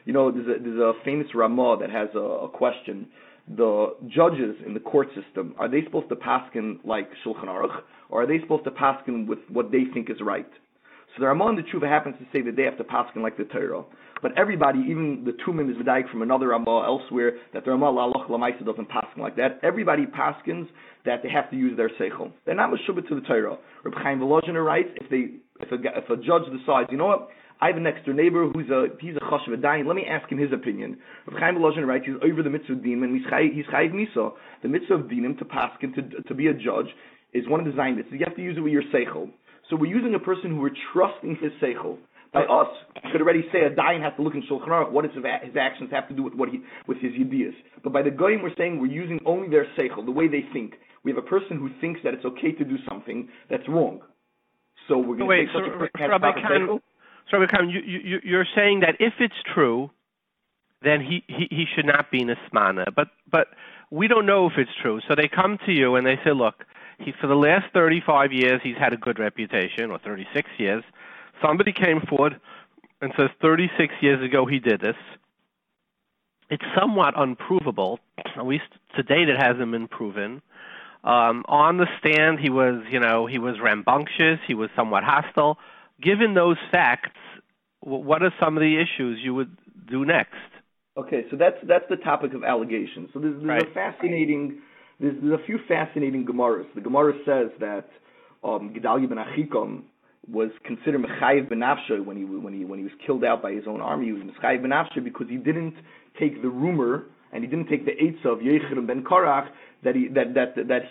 There's a famous Ramah that has a question. The judges in the court system, are they supposed to paskin like Shulchan Aruch, or are they supposed to paskin with what they think is right? So the Ramah in the Tshuva happens to say that they have to paskin like the Torah. But everybody, even the Tumim is V'daik from another Ramah elsewhere, that the Ramah La'aloch La'maisa doesn't paskin like that. Everybody paskins that they have to use their seichel. They're not meshubit to the Torah. Rabbi Chaim Volozhiner writes, if a judge decides, you know what, I have a next door neighbor he's a chashav Dayan. Let me ask him his opinion. Rabbi Chaim Volozhiner writes, he's over the mitzvah of dinim, and he's chayiv misa. The mitzvah of dinim to paskin to be a judge is one of the zayin mitzvahs. You have to use it with your seichel. So we're using a person who we're trusting his seichel. By us, you could already say a Dayan has to look in Shulchan Aruch. What does his actions have to do with his ideas? But by the goyim, we're saying we're using only their seichel, the way they think. We have a person who thinks that it's okay to do something that's wrong. So we're going to say such a person has proper seichel. So Rabbi Khan, you're saying that if it's true, then he should not be Nismana. But we don't know if it's true. So they come to you and they say, look, for the last 35 years he's had a good reputation, or 36 years. Somebody came forward and says 36 years ago he did this. It's somewhat unprovable. At least to date it hasn't been proven. On the stand he was rambunctious. He was somewhat hostile. Given those facts, What are some of the issues you would do next? Okay, so that's the topic of allegations. So there's right. There's a few fascinating Gemaras. The Gemara says that Gedalia ben Achikam was considered Mechayev ben Nafshe when he was killed out by his own army. He was Mechayev ben Nafshe because he didn't take the rumor and he didn't take the Eitz of Jeshurun ben Korach that he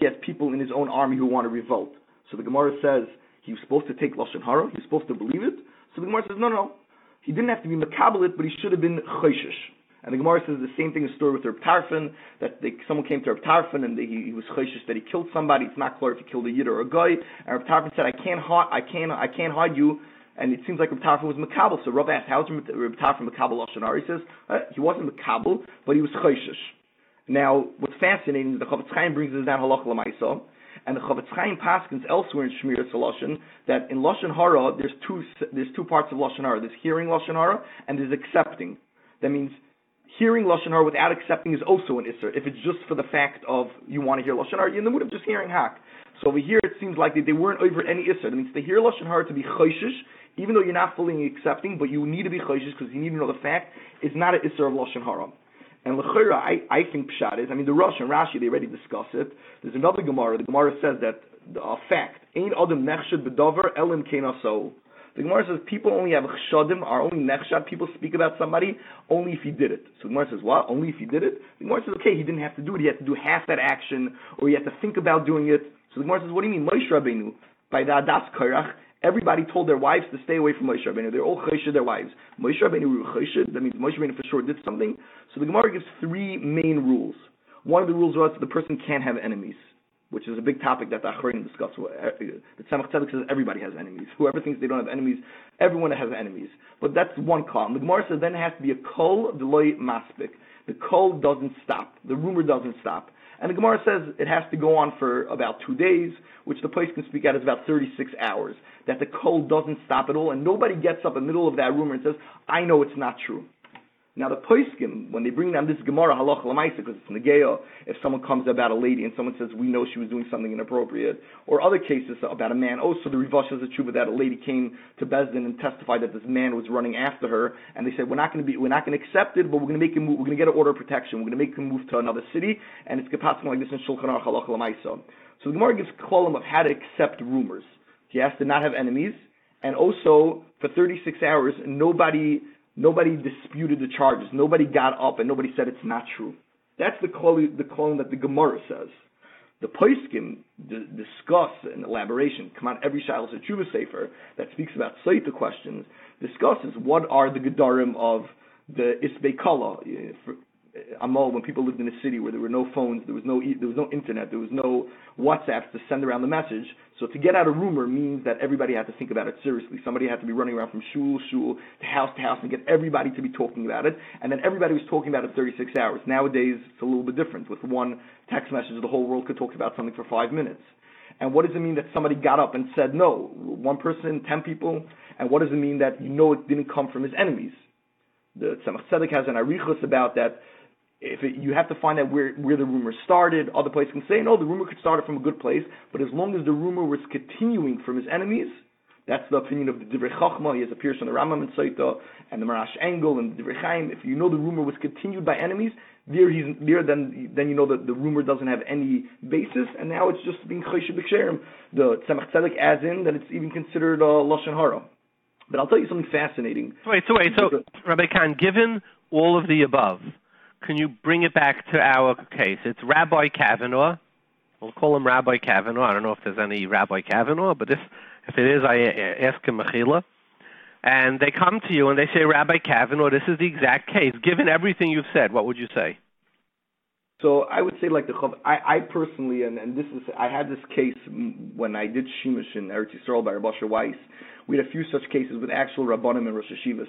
has people in his own army who want to revolt. So the Gemara says he was supposed to take Lashon Hara, he was supposed to believe it. So the Gemara says no, he didn't have to be Makabelit, but he should have been Choshesh. And the Gemara says the same thing is story with Reb Tarfon, that someone came to Reb Tarfon and he was choshesh that he killed somebody. It's not clear if he killed a yid or a guy. And Reb Tarfon said, I can't hide you. And it seems like Reb Tarfon was Makabel. So Rabbi asked, how's Reb Tarfon Makabel Lashon Hara? He says, he wasn't Makabel, but he was choshesh. Now, what's fascinating is the Chaim brings this down Halacha L'maisa, and the Chaim paskins elsewhere in Shmiras Lashon that in Lashon Hara there's two parts of Lashon Hara. There's hearing Lashon Hara and there's accepting. That means hearing Lashon Hara without accepting is also an Isser. If it's just for the fact of you want to hear Lashon Hara, you're in the mood of just hearing Hak. So over here it seems like they weren't over any Isser. That means to hear Lashon Hara to be Choshesh, even though you're not fully accepting, but you need to be Choshesh because you need to know the fact, is not an Isser of Lashon Hara. And L'chira, I think Pshat is, the Rosh and Rashi, they already discuss it. There's another Gemara. The Gemara says that a fact, Ein Adam Nechshad B'Dover Elim Kenaso. The Gemara says people only have chshadim, are only nechshad. People speak about somebody only if he did it. So the Gemara says, what? Only if he did it? The Gemara says, okay, he didn't have to do it. He had to do half that action, or he had to think about doing it. So the Gemara says, what do you mean? Moshe Rabbeinu, by the Adas Korach, everybody told their wives to stay away from Moshe Rabbeinu. They're all choshed their wives. Moshe Rabbeinu choshed, that means Moshe Rabbeinu for sure did something. So the Gemara gives three main rules. One of the rules was the person can't have enemies, which is a big topic that the Achronim discuss. The Tzemach Tzedek says everybody has enemies. Whoever thinks they don't have enemies, everyone has enemies. But that's one column. The Gemara says then it has to be a kol deloy maspik. The kol doesn't stop. The rumor doesn't stop. And the Gemara says it has to go on for about 2 days, which the place can speak out is about 36 hours. That the kol doesn't stop at all, and nobody gets up in the middle of that rumor and says, I know it's not true. Now the poskim, when they bring down this Gemara halacha l'maisa, because it's negeo, if someone comes about a lady and someone says we know she was doing something inappropriate, or other cases about a man, also the rivash is a tshuva that a lady came to Bezdin and testified that this man was running after her, and they said we're not going to accept it, but we're going to make him move, we're going to get an order of protection, we're going to make him move to another city, and it's kapassim like this in Shulchan Aruch halacha l'maisa. So the Gemara gives klolim of how to accept rumors. He has to not have enemies, and also for 36 hours nobody disputed the charges. Nobody got up and nobody said it's not true. That's the column that the Gemara says. The poskim discuss in elaboration, come on, every Shiloh Tshuva Sefer that speaks about Saita questions, discusses what are the Gedarim of the Isbei Kala. Amal, when people lived in a city where there were no phones, there was no internet, there was no WhatsApps to send around the message. So to get out a rumor means that everybody had to think about it seriously. Somebody had to be running around from shul to house and get everybody to be talking about it. And then everybody was talking about it 36 hours. Nowadays, it's a little bit different. With one text message, the whole world could talk about something for 5 minutes. And what does it mean that somebody got up and said no? 1 person, 10 people? And what does it mean that it didn't come from his enemies? The Tzemach Tzedek has an arichos about that. You have to find out where the rumor started. Other places can say, no, the rumor could start from a good place, but as long as the rumor was continuing from his enemies, that's the opinion of the Divrei Chachma. He has a pierce on the Rambam and Saita, and the Marash Engel, and the Divrei Chaim. If you know the rumor was continued by enemies, then you know that the rumor doesn't have any basis, and now it's just being Choshesh B'Ksherim. The Tzemach Tzedek adds in that it's even considered Lashon Hara. But I'll tell you something fascinating. So Rabbi Khan, given all of the above, can you bring it back to our case? It's Rabbi Kavanaugh. We'll call him Rabbi Kavanaugh. I don't know if there's any Rabbi Kavanaugh, but if it is, I ask him Mechila. And they come to you and they say, Rabbi Kavanaugh, this is the exact case. Given everything you've said, what would you say? So I would say I personally, and this is, I had this case when I did Shemesh in Eretz Yisrael by Rabbi Weiss. We had a few such cases with actual Rabbanim and Rosh Hashivas.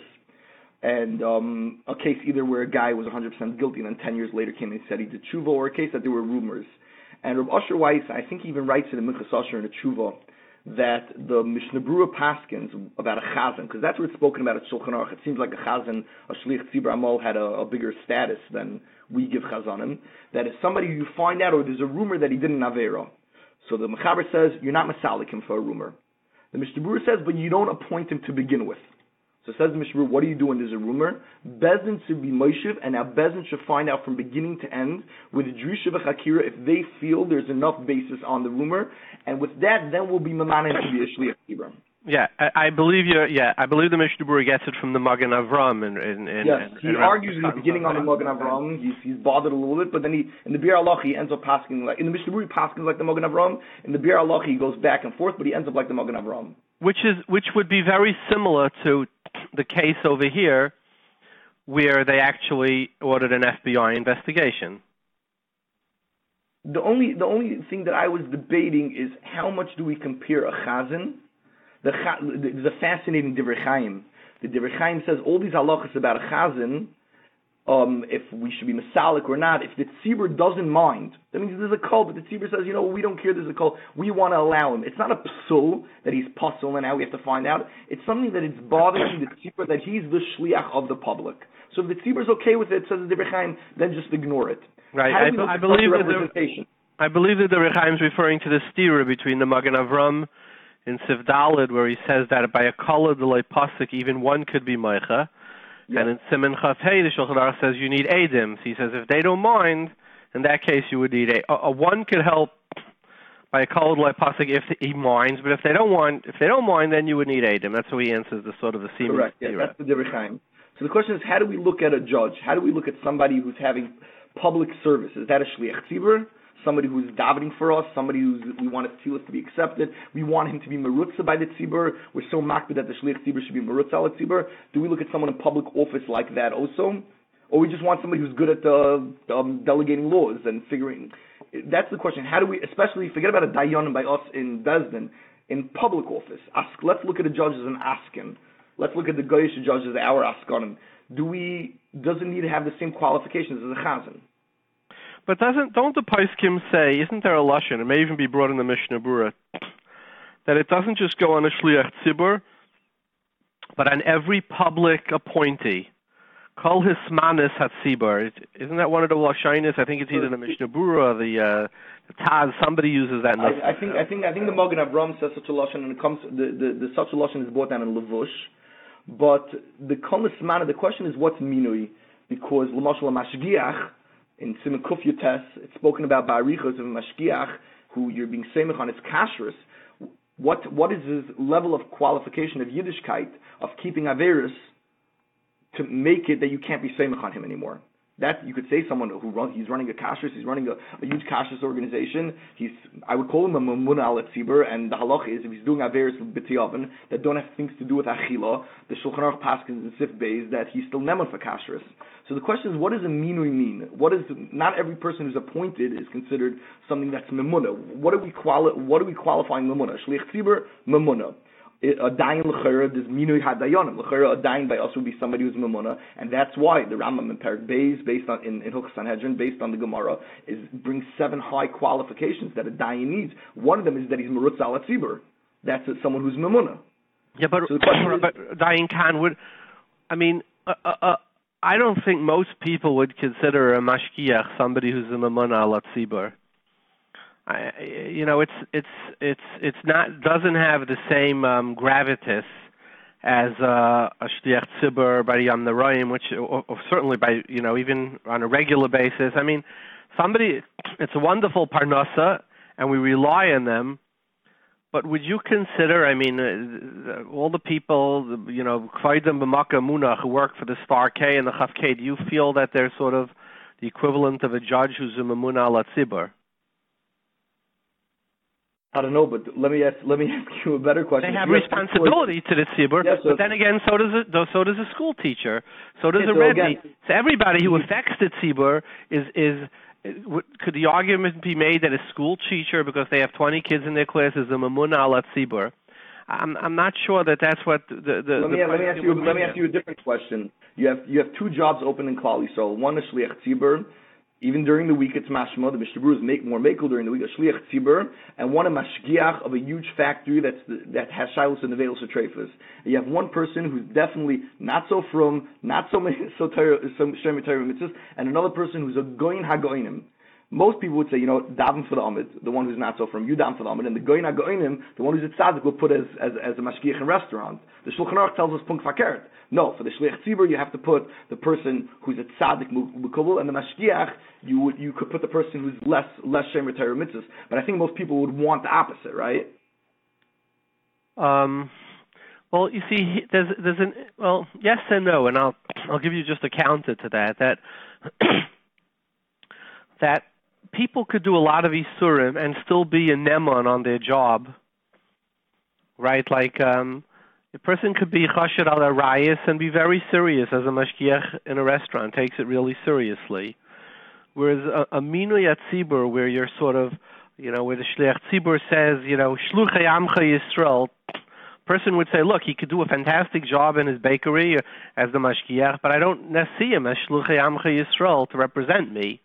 And a case either where a guy was 100% guilty and then 10 years later came and said he did tshuva, or a case that there were rumors. And Rabbi Asher Weiss, I think he even writes it in Minchas Asher in the tshuva, that the Mishnah Berurah paskins about a chazan, because that's where it's spoken about at Shulchan Aruch. It seems like a chazan, a shliach tzibur amal, had a bigger status than we give chazanim. That if somebody you find out, or there's a rumor that he did an avera, so the Mechaber says you're not masalik him for a rumor. The Mishnah Berurah says, but you don't appoint him to begin with. So So it says the Mishnah, what do you do when there's a rumor? Bezdin should be Moshev, and now Bezdin should find out from beginning to end with Drisha v'Chakira if they feel there's enough basis on the rumor, and with that, then we'll be Mamanim to be a Shliach Tzibur. Yeah, I believe I believe the Mishnah Berurah gets it from the Magen Avrohom. Yes, he argues in the beginning on the Magen Avrohom. He's bothered a little bit, but then in the Bir Halacha he ends up passing like in the Mishnah Berurah he passes like the Magen Avrohom. In the Bir Halacha he goes back and forth, but he ends up like the Magen Avrohom. Which would be very similar to the case over here, where they actually ordered an FBI investigation. The only thing that I was debating is how much do we compare a chazan. There's a fascinating Divrei Chaim. The Divrei Chaim says all these halachas about a chazan, if we should be masalik or not, if the tzibur doesn't mind, that means there's a call, but the tzibur says, we don't care there's a call, we want to allow him. It's not a psul that he's puzzle and now we have to find out. It's something that it's bothering the tzibur that he's the shliach of the public. So if the tzibur is okay with it, says the Divrei Chaim, then just ignore it. Right. I believe that the Divrei Chaim is referring to the stira between the Magen Avrohom in Sif Daled, where he says that by a kala delay pasuk, even one could be meicha. Yeah. And in Siman Chaf Hey, the Shulchan Aruch says you need edim. So he says if they don't mind, in that case you would need a one could help by a kala delay pasuk if he minds, but if they don't mind, then you would need edim. That's how he answers the sort of the Siman. Correct. Yeah, that's the Divrei Chaim. So the question is, how do we look at a judge? How do we look at somebody who's having public service? Is that a shliach tzibur? Somebody who's davening for us, somebody we want his tefillah to be accepted, we want him to be merutza by the tzibur, we're so makbid that the shliach tzibur should be merutza al tzibur. Do we look at someone in public office like that also? Or we just want somebody who's good at delegating laws and figuring? That's the question. How do we, especially, forget about a Dayan by us in Bezdin, in public office. Let's look at the judges in Askin. Let's look at the Goyish judges, our Askanim. Does it need to have the same qualifications as a chazan? But don't the Paiskim say, isn't there a lashon, it may even be brought in the Mishnah Berurah, that it doesn't just go on a shliach tzibur, but on every public appointee. Kol hismanis hatzibur. Isn't that one of the lashonis? I think it's either the Mishnah Berurah or the Taz. Somebody uses that. I think the Magen Avrohom says such a lashon, and it comes the such a lashon is brought down in Levush. But the kol hismana, the question is what's minui, because l'mashal mashgiach. In Siman Kuf Yotes, it's spoken about ba'arichos of a mashgiach who you're being samech on his kashrus. What is his level of qualification of Yiddishkeit, of keeping averis, to make it that you can't be samech on him anymore? That you could say someone he's running a kashrus, he's running a huge kashrus organization. I would call him a mamuna al tzibur, and the halacha is if he's doing averis with b'tiyaven that don't have things to do with achila, the Shulchan Aruch paskins in Sif Bais that he's still neman for kashrus. So the question is, what does a minui mean? Not every person who's appointed is considered something that's memuna. What are we qualifying memuna? Shliach tzibur, memuna. A Dayan l'chera, there's minui hadayanim. L'chera, a Dayan by us would be somebody who's memuna, and that's why the Rambam in Perek Bais, based on in Hilchos Sanhedrin, based on the Gemara, brings 7 high qualifications that a Dayan needs. One of them is that he's merutza al tzibur. That's someone who's memuna. Yeah, but Dayan Khan would. I mean. I don't think most people would consider a mashgiach somebody who's a mamuna al tzibur. It's not doesn't have the same gravitas as a shliach tzibur by Yom Naraim, which or certainly by even on a regular basis. I mean, it's a wonderful parnasa, and we rely on them. But would you consider, all the people, Kvaidim B'Maka Munach who work for the Star K and the Chaf K, do you feel that they're sort of the equivalent of a judge who's a Mamuna al Tzibur? I don't know, but let me ask you a better question. They have responsibility to the Tzibur, yes, but then again, so does a school teacher, so does a Rebbe. So everybody who affects the Tzibur is could the argument be made that a school teacher, because they have 20 kids in their class, is a mamuna al tzibur? I'm not sure that's what the let me ask you a different question. You have 2 jobs open in Khal. So one is shliach tzibur. Even during the week, it's mashma. The Mishnah Berurah is more mekel during the week. A shliach tzibur, and one a mashgiach of a huge factory that has shilos and nevelos treifas. You have one person who's definitely not so from, not so shemei mitzvahs, and another person who's a goyin hagoyinim. Most people would say, daven for the Amid, the one who's not so from you daven for the Amid, and the Goyin HaGoyinim, the one who's a tzaddik, will put as a mashgiach in restaurant. The Shulchan Aruch tells us punkt fakert. No, for the shliach tzibur, you have to put the person who's a tzaddik mukubal, and the mashgiach, you could put the person who's less shemer Torah mitzvahs. But I think most people would want the opposite, right? Well, you see, yes and no, and I'll give you just a counter to that that people could do a lot of isurim and still be a neman on their job, right? Like a person could be chashed al arayis and be very serious as a mashgiach in a restaurant, takes it really seriously. Whereas a minui at tzibur, where you're sort of, where the shliach tzibur says, shluchei amcha Yisrael, person would say, look, he could do a fantastic job in his bakery as the mashgiach, but I don't see him as shluchei amcha Yisrael to represent me.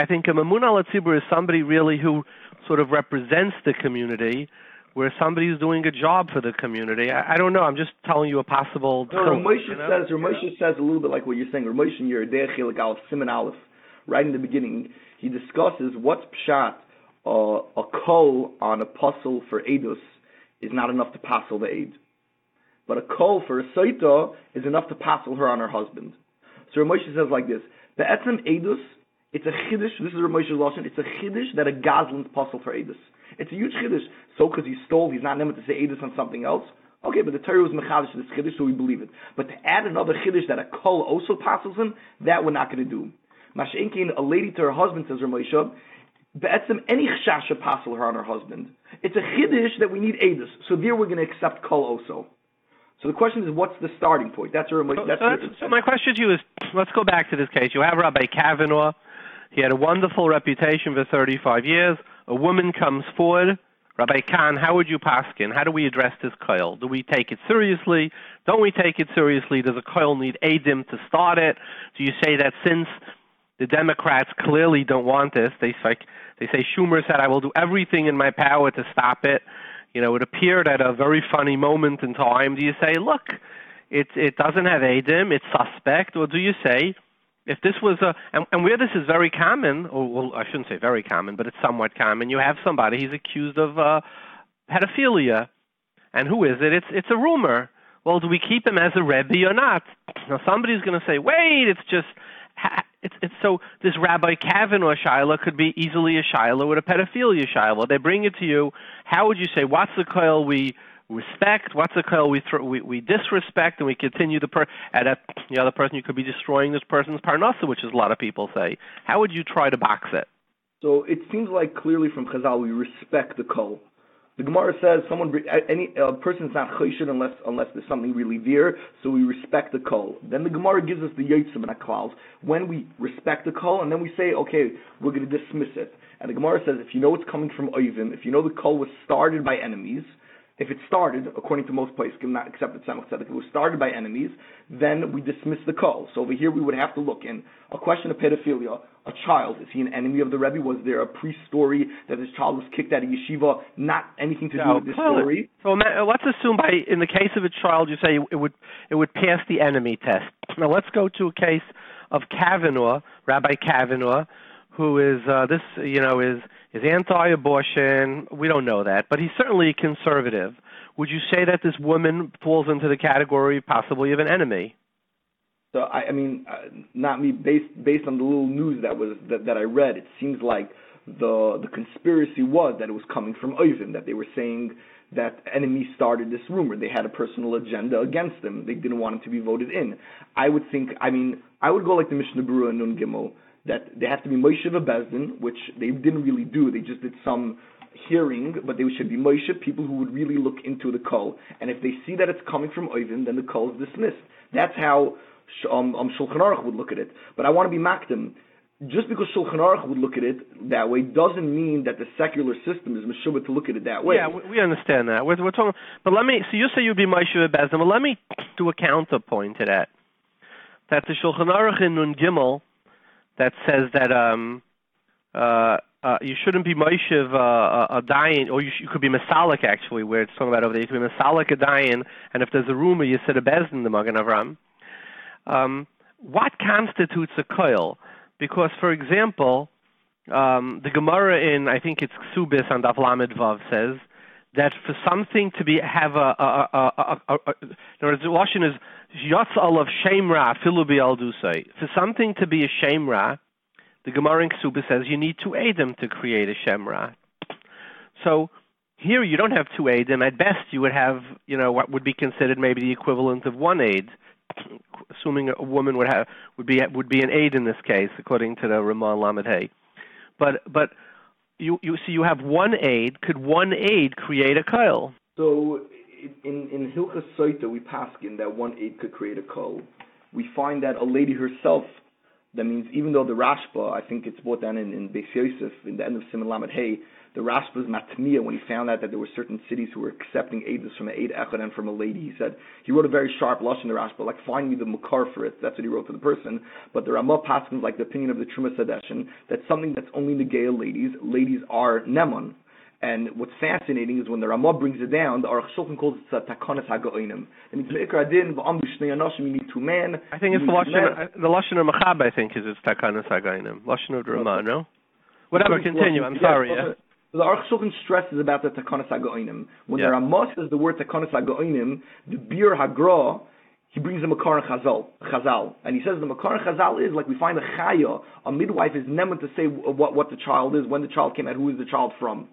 I think a mamun al tzibur is somebody really who sort of represents the community, where somebody who's doing a job for the community. I don't know. I'm just telling you a possible. Ramosha says a little bit like what you're saying. Ramosha in your Eid Echad Aleph, Siman Aleph, right in the beginning, he discusses what's pshat. A kol on a puzzle for edus is not enough to passel the Eid, but a kol for a saita is enough to passel her on her husband. So Ramosha says like this: the etzem edus. It's a chiddush. This is Ramosha's lashon. It's a chiddush that a gazlan's puzzle for edus. It's a huge chiddush. So because he stole, he's not never to say edus on something else. Okay, but the Torah was mechavish to this chiddush, so we believe it. But to add another chiddush that a kol also passes him, that we're not going to do. Masha'inkin, a lady to her husband, says Ramosha, be'etzem any chasha passel her on her husband. It's a chiddush that we need edus. So there we're going to accept kol also. So the question is, what's the starting point? That's so my question to you is, let's go back to this case. You have Rabbi Kavanaugh. He had a wonderful reputation for 35 years. A woman comes forward. Rabbi Kahan, how would you paskin? How do we address this koil? Do we take it seriously? Don't we take it seriously? Does a koil need Eidim to start it? Do you say that since the Democrats clearly don't want this, they say Schumer said, I will do everything in my power to stop it. It appeared at a very funny moment in time. Do you say, look, it doesn't have Eidim, it's suspect, or do you say, if this was and where this is very common, or I shouldn't say very common, but it's somewhat common, you have somebody, he's accused of pedophilia. And who is it? It's a rumor. Well, do we keep him as a Rebbe or not? Now, somebody's going to say, wait, it's so this Rabbi Kavanaugh Shiloh could be easily a Shiloh with a pedophilia Shiloh. They bring it to you. How would you say, what's the koil we respect? What's the koil we disrespect, and we continue the other person? You could be destroying this person's parnasa, which is a lot of people say. How would you try to box it? So it seems like clearly from Chazal we respect the koil. The Gemara says a person's not choshen unless there's something really there, so we respect the koil. Then the Gemara gives us the yotzim and aklaus when we respect the koil, and then we say, okay, we're going to dismiss it. And the Gemara says, if you know it's coming from oivim, if you know the koil was started by enemies, if it started, according to most places, not except at Tzemach Tzedek, it was started by enemies, then we dismiss the koil. So over here we would have to look in a question of pedophilia. A child, is he an enemy of the Rebbe? Was there a pre-story that this child was kicked out of yeshiva? Not anything to do with this story. So let's assume in the case of a child, you say it would pass the enemy test. Now let's go to a case of Kavanaugh, Rabbi Kavanaugh, who is is anti-abortion. We don't know that, but he's certainly conservative. Would you say that this woman falls into the category possibly of an enemy? So I mean, not me. Based on the little news that I read, it seems like the conspiracy was that it was coming from Oivim, that they were saying that enemies started this rumor. They had a personal agenda against him. They didn't want him to be voted in. I would go like the Mishnah Berurah and Nun Gimel, that they have to be Moshe Bezdin, which they didn't really do. They just did some hearing, but they should be Moshe, people who would really look into the kol. And if they see that it's coming from Oivim, then the kol is dismissed. That's how Shulchan Aruch would look at it. But I want to be makdim. Just because Shulchan Aruch would look at it that way doesn't mean that the secular system is meshubah to look at it that way. Yeah, we understand that. We're talking, but so you say you'd be Moshe Bezdin. Well, let me do a counterpoint to that. That the Shulchan Aruch in Nun Gimel that says that you shouldn't be Moshev a Dayan, or you could be Masalik actually, where it's talking about over there. You could be Masalik a Dayan, and if there's a rumor, you said a Bezdin the Magen Avram. What constitutes a koil? Because, for example, the Gemara in, I think it's Ksubis and Avlamed Vav says that for something to be have in other words, the Lashon is Yotzal of Shemra Filubi al Dusay. For something to be a Shemra, the Gemara in Ksubis says you need two Eidim to create a Shemra. So here you don't have two Eidim. At best you would have, what would be considered maybe the equivalent of one Eid, assuming a woman would be an Eid in this case, according to the Ramah Lamed Hay. But you see you have one Eid. Could one Eid create a Khal? So in Hilchas Soita we paskin that one Eid could create a Khal. We find that a lady herself. That means even though the Rashba, I think it's brought down in Beis Yosef, in the end of Siman Lamed Hay, the Rashba's matmiya, when he found out that there were certain cities who were accepting Eidus from an Eid Echad and from a lady, he wrote a very sharp lush in the Rashba, like find me the makar for it. That's what he wrote to the person. But the Ramah paskins like the opinion of the Truma Sadeshin, that's something that's only negaya ladies. Ladies are neman. And what's fascinating is when the Ramah brings it down, the Aruch Shulchan calls it takanas haga'onim. And it's meikar adin v'amdu shnei anoshim. You need two men. I think it's the lashon of Machab. I think is it's takanas haga'onim. Lashon of the Ramah, no? Whatever. Continue. I'm sorry. Yeah. So the Aruch Shulchan stresses about the takanas haga'onim. When the Ramah says the word takanas haga'onim, the bir hagra, he brings the makar and chazal, and he says the makar and chazal is like we find a chaya, a midwife is never to say what the child is, when the child came out, who is the child from.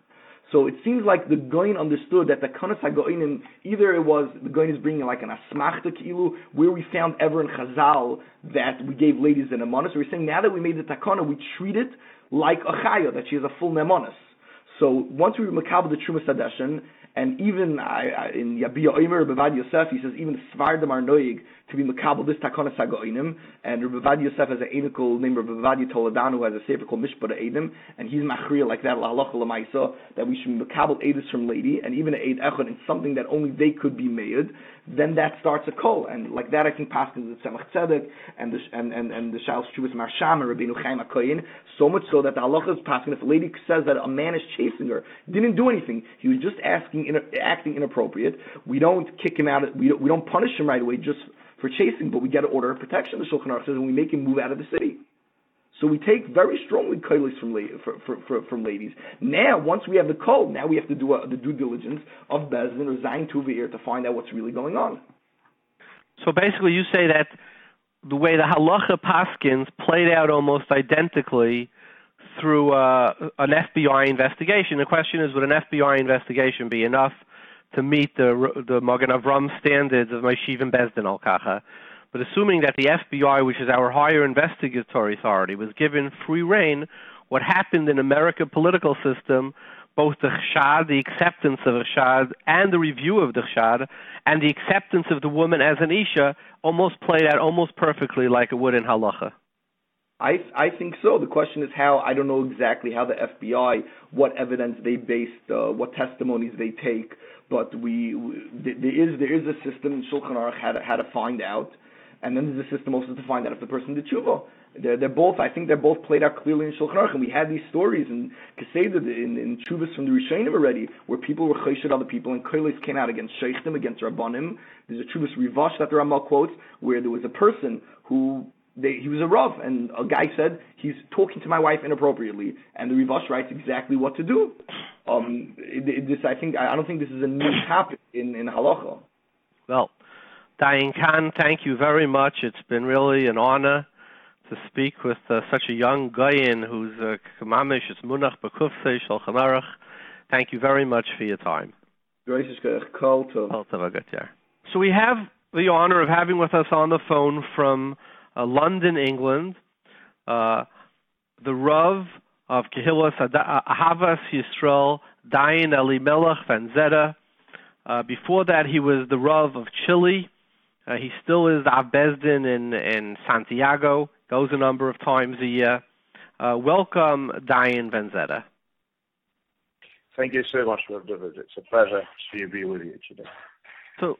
So it seems like the Goyin understood that the Kanas HaGoyinim, either it was the Goyin is bringing like an Asmachta Ki'ilu, where we found ever in Chazal that we gave ladies an Neemanus. So we're saying now that we made the Takana, we treat it like a Chaya, that she has a full Neemanus. So once we makabel the Truma Sadeshin, and even in Yabia Omer, Vaad Yosef, he says even Svardim are noig to be makabel this Takanas HaGoyinim, and Vaad Yosef has an Einikel named Vaad Toledano who has a sefer called Mishpat Eidim, and he's machriya like that Halacha L'Maisa that we should be makabel Eidus from lady, and even an Eid Echad in something that only they could be made. Then that starts a kol, and like that I think Paskin is the Tzemach Tzedek and the Shal Shuvas Marsham and Rabbeinu Chaim HaKoyin, so much so that the Halacha is Paskin. If a lady says that a man is chasing her, didn't do anything, he was just acting inappropriate, we don't kick him out, we don't punish him right away just for chasing, but we get an order of protection, the Shulchan Aruch says, and we make him move out of the city. So we take very strongly koilis from ladies. Now, once we have the kol, now we have to do the due diligence of Bezdin or Zayin Tuvir to find out what's really going on. So basically you say that the way the Halacha Paskins played out almost identically through an FBI investigation. The question is, would an FBI investigation be enough to meet the Magen Avram standards of Moshiv and Bezdin al-Kacha? But assuming that the FBI, which is our higher investigatory authority, was given free rein, what happened in American political system, both the Echad, the acceptance of Echad, and the review of the Echad, and the acceptance of the woman as an Isha, almost played out almost perfectly like it would in Halacha. I think so. The question is how. I don't know exactly how the FBI, what evidence they based, what testimonies they take, but there is a system in Shulchan Aruch how to find out. And then there's a system also to find out if the person did tshuva. They're both. I think they're both played out clearly in Shulchan Aruch, and we had these stories in Keseda in tshuvas from the Rishonim already, where people were choshed other people, and koilis came out against sheichtim, against rabbanim. There's a tshuvas rivash that the Ramah quotes, where there was a person who he was a rav, and a guy said he's talking to my wife inappropriately, and the rivash writes exactly what to do. I don't think this is a new topic in halacha. Well, Dayan Khan, thank you very much. It's been really an honor to speak with such a young Goyin who's Kamamish, it's Munach B'Kufsei Shulchan Aruch. Thank you very much for your time. So we have the honor of having with us on the phone from London, England, the Rav of Kehilath Ahavas Yisrael, Dayan Elimelech Vanzetta. Before that, he was the Rav of Chile. He still is Av Bezdin in Santiago, goes a number of times a year. Welcome, Dayan Vanzetta. Thank you so much, Rav David. It's a pleasure to be with you today. So,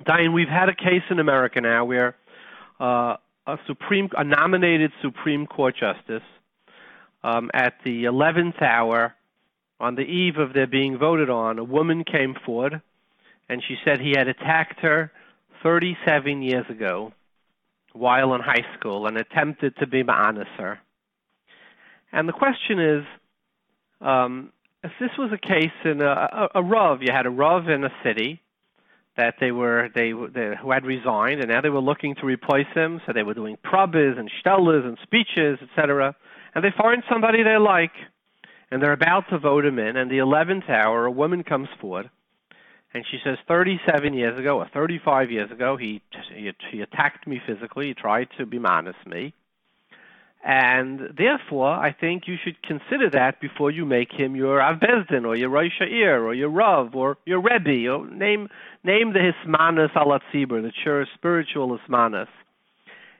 Dayan, we've had a case in America now where a nominated Supreme Court justice at the 11th hour, on the eve of their being voted on, a woman came forward and she said he had attacked her 37 years ago while in high school and attempted to be ma'anis her. And the question is, if this was a case in a Rav, you had a Rav in a city that who had resigned, and now they were looking to replace him, so they were doing probas and shtellas and speeches, etc., and they find somebody they like, and they're about to vote him in, and the 11th hour, a woman comes forward, and she says, 37 years ago or 35 years ago, he attacked me physically, he tried to bemanis me, and therefore, I think you should consider that before you make him your Avbezdin, or your Rosh Ha'ir, or your Rav, or your Rebbe, or name the Hismanis ala Tzibur, the spiritual Hismanis.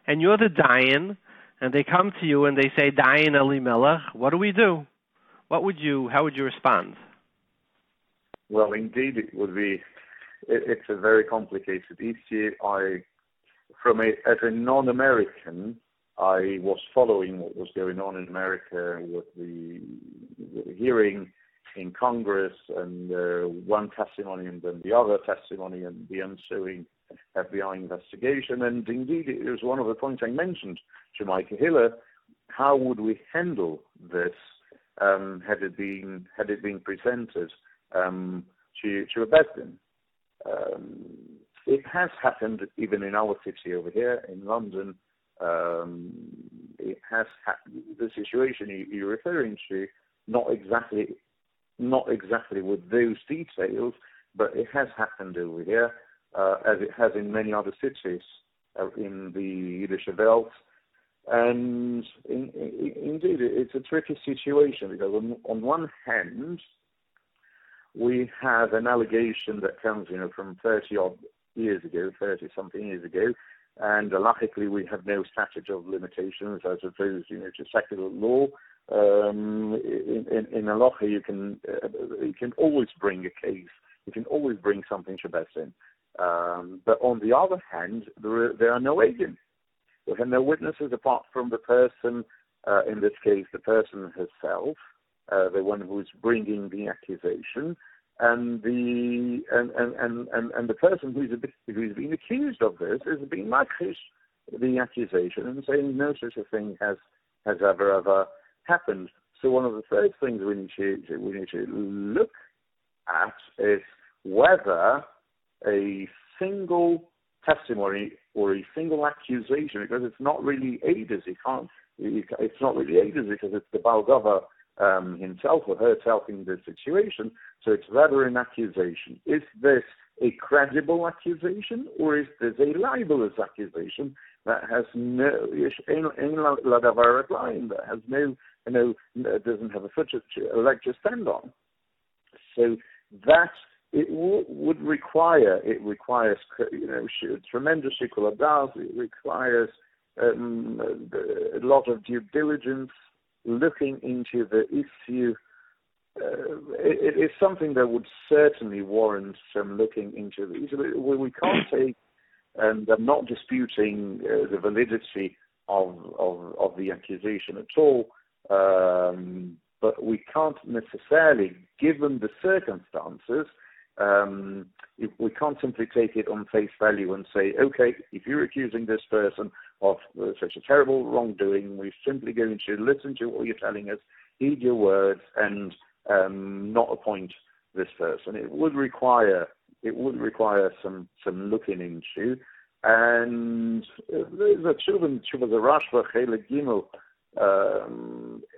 And you're the Dayan, and they come to you and they say, Dayan Elimelech, what do we do? How would you respond? Well, indeed, it's a very complicated issue. As a non-American, I was following what was going on in America with the hearing in Congress and one testimony and then the other testimony and the ensuing FBI investigation. And indeed, it was one of the points I mentioned to my Kehilath. How would we handle this had it been presented to a Bezdin? It has happened even in our city over here in London. It has the situation you're referring to, not exactly with those details, but it has happened over here, as it has in many other cities in the Yiddish Welt. And indeed, it's a tricky situation because on one hand, we have an allegation that comes, from 30-something years ago, and halachically we have no statute of limitations as opposed, to secular law. In halacha, you can always bring a case. You can always bring something to Bezdin. But on the other hand, there are no agents. We have no witnesses apart from the person, in this case, the person herself, the one who's bringing the accusation, and the person who's being accused of this is being makrish the accusation and saying no such a thing has ever happened. So one of the first things we need to look at is whether a single testimony or a single accusation, because it's not really Eidas, it's not really Eidas because it's the Balgava himself or herself in this situation, so it's rather an accusation. Is this a credible accusation or is this a libelous accusation that has no that has no doesn't have a leg to stand on? So that it would require, tremendous shikul hadas. It requires a lot of due diligence, looking into the issue. It is something that would certainly warrant some looking into the issue. We can't take, and I'm not disputing the validity of the accusation at all, but we can't necessarily, given the circumstances, we can't simply take it on face value and say, okay, if you're accusing this person of such a terrible wrongdoing, we're simply going to listen to what you're telling us, heed your words, and not appoint this person. It would require some looking into. And there's a Tshuva the Rashba Chele Gimel.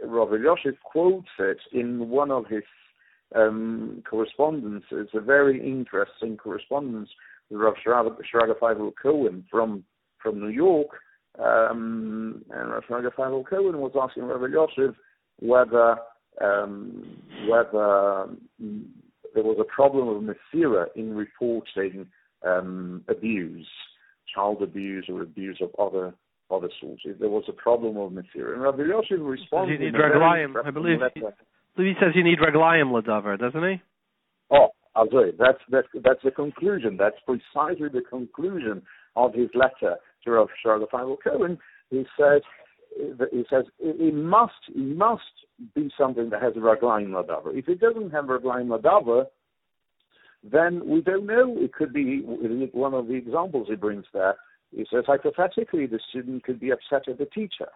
Rabbi Yosef quotes it in one of his correspondences, a very interesting correspondence with Rav Shraga Feivel Cohen from New York, and Rav Shraga Feivel Cohen was asking Rabbi Yosef whether there was a problem of Mesira in reporting abuse, child abuse or abuse of other sorts. There was a problem of Mesira, and Rabbi Yosef responded. You need Raglayim, I believe. He says you need Raglayim Ladavar, doesn't he? Oh, I'll say that's the conclusion. That's precisely the conclusion of his letter to Rav Shraga Feivel Cohen. He says it must be something that has a Raglayim Ladavar. If it doesn't have Raglayim Ladavar, then we don't know. It could be one of the examples he brings there. He says hypothetically the student could be upset at the teacher.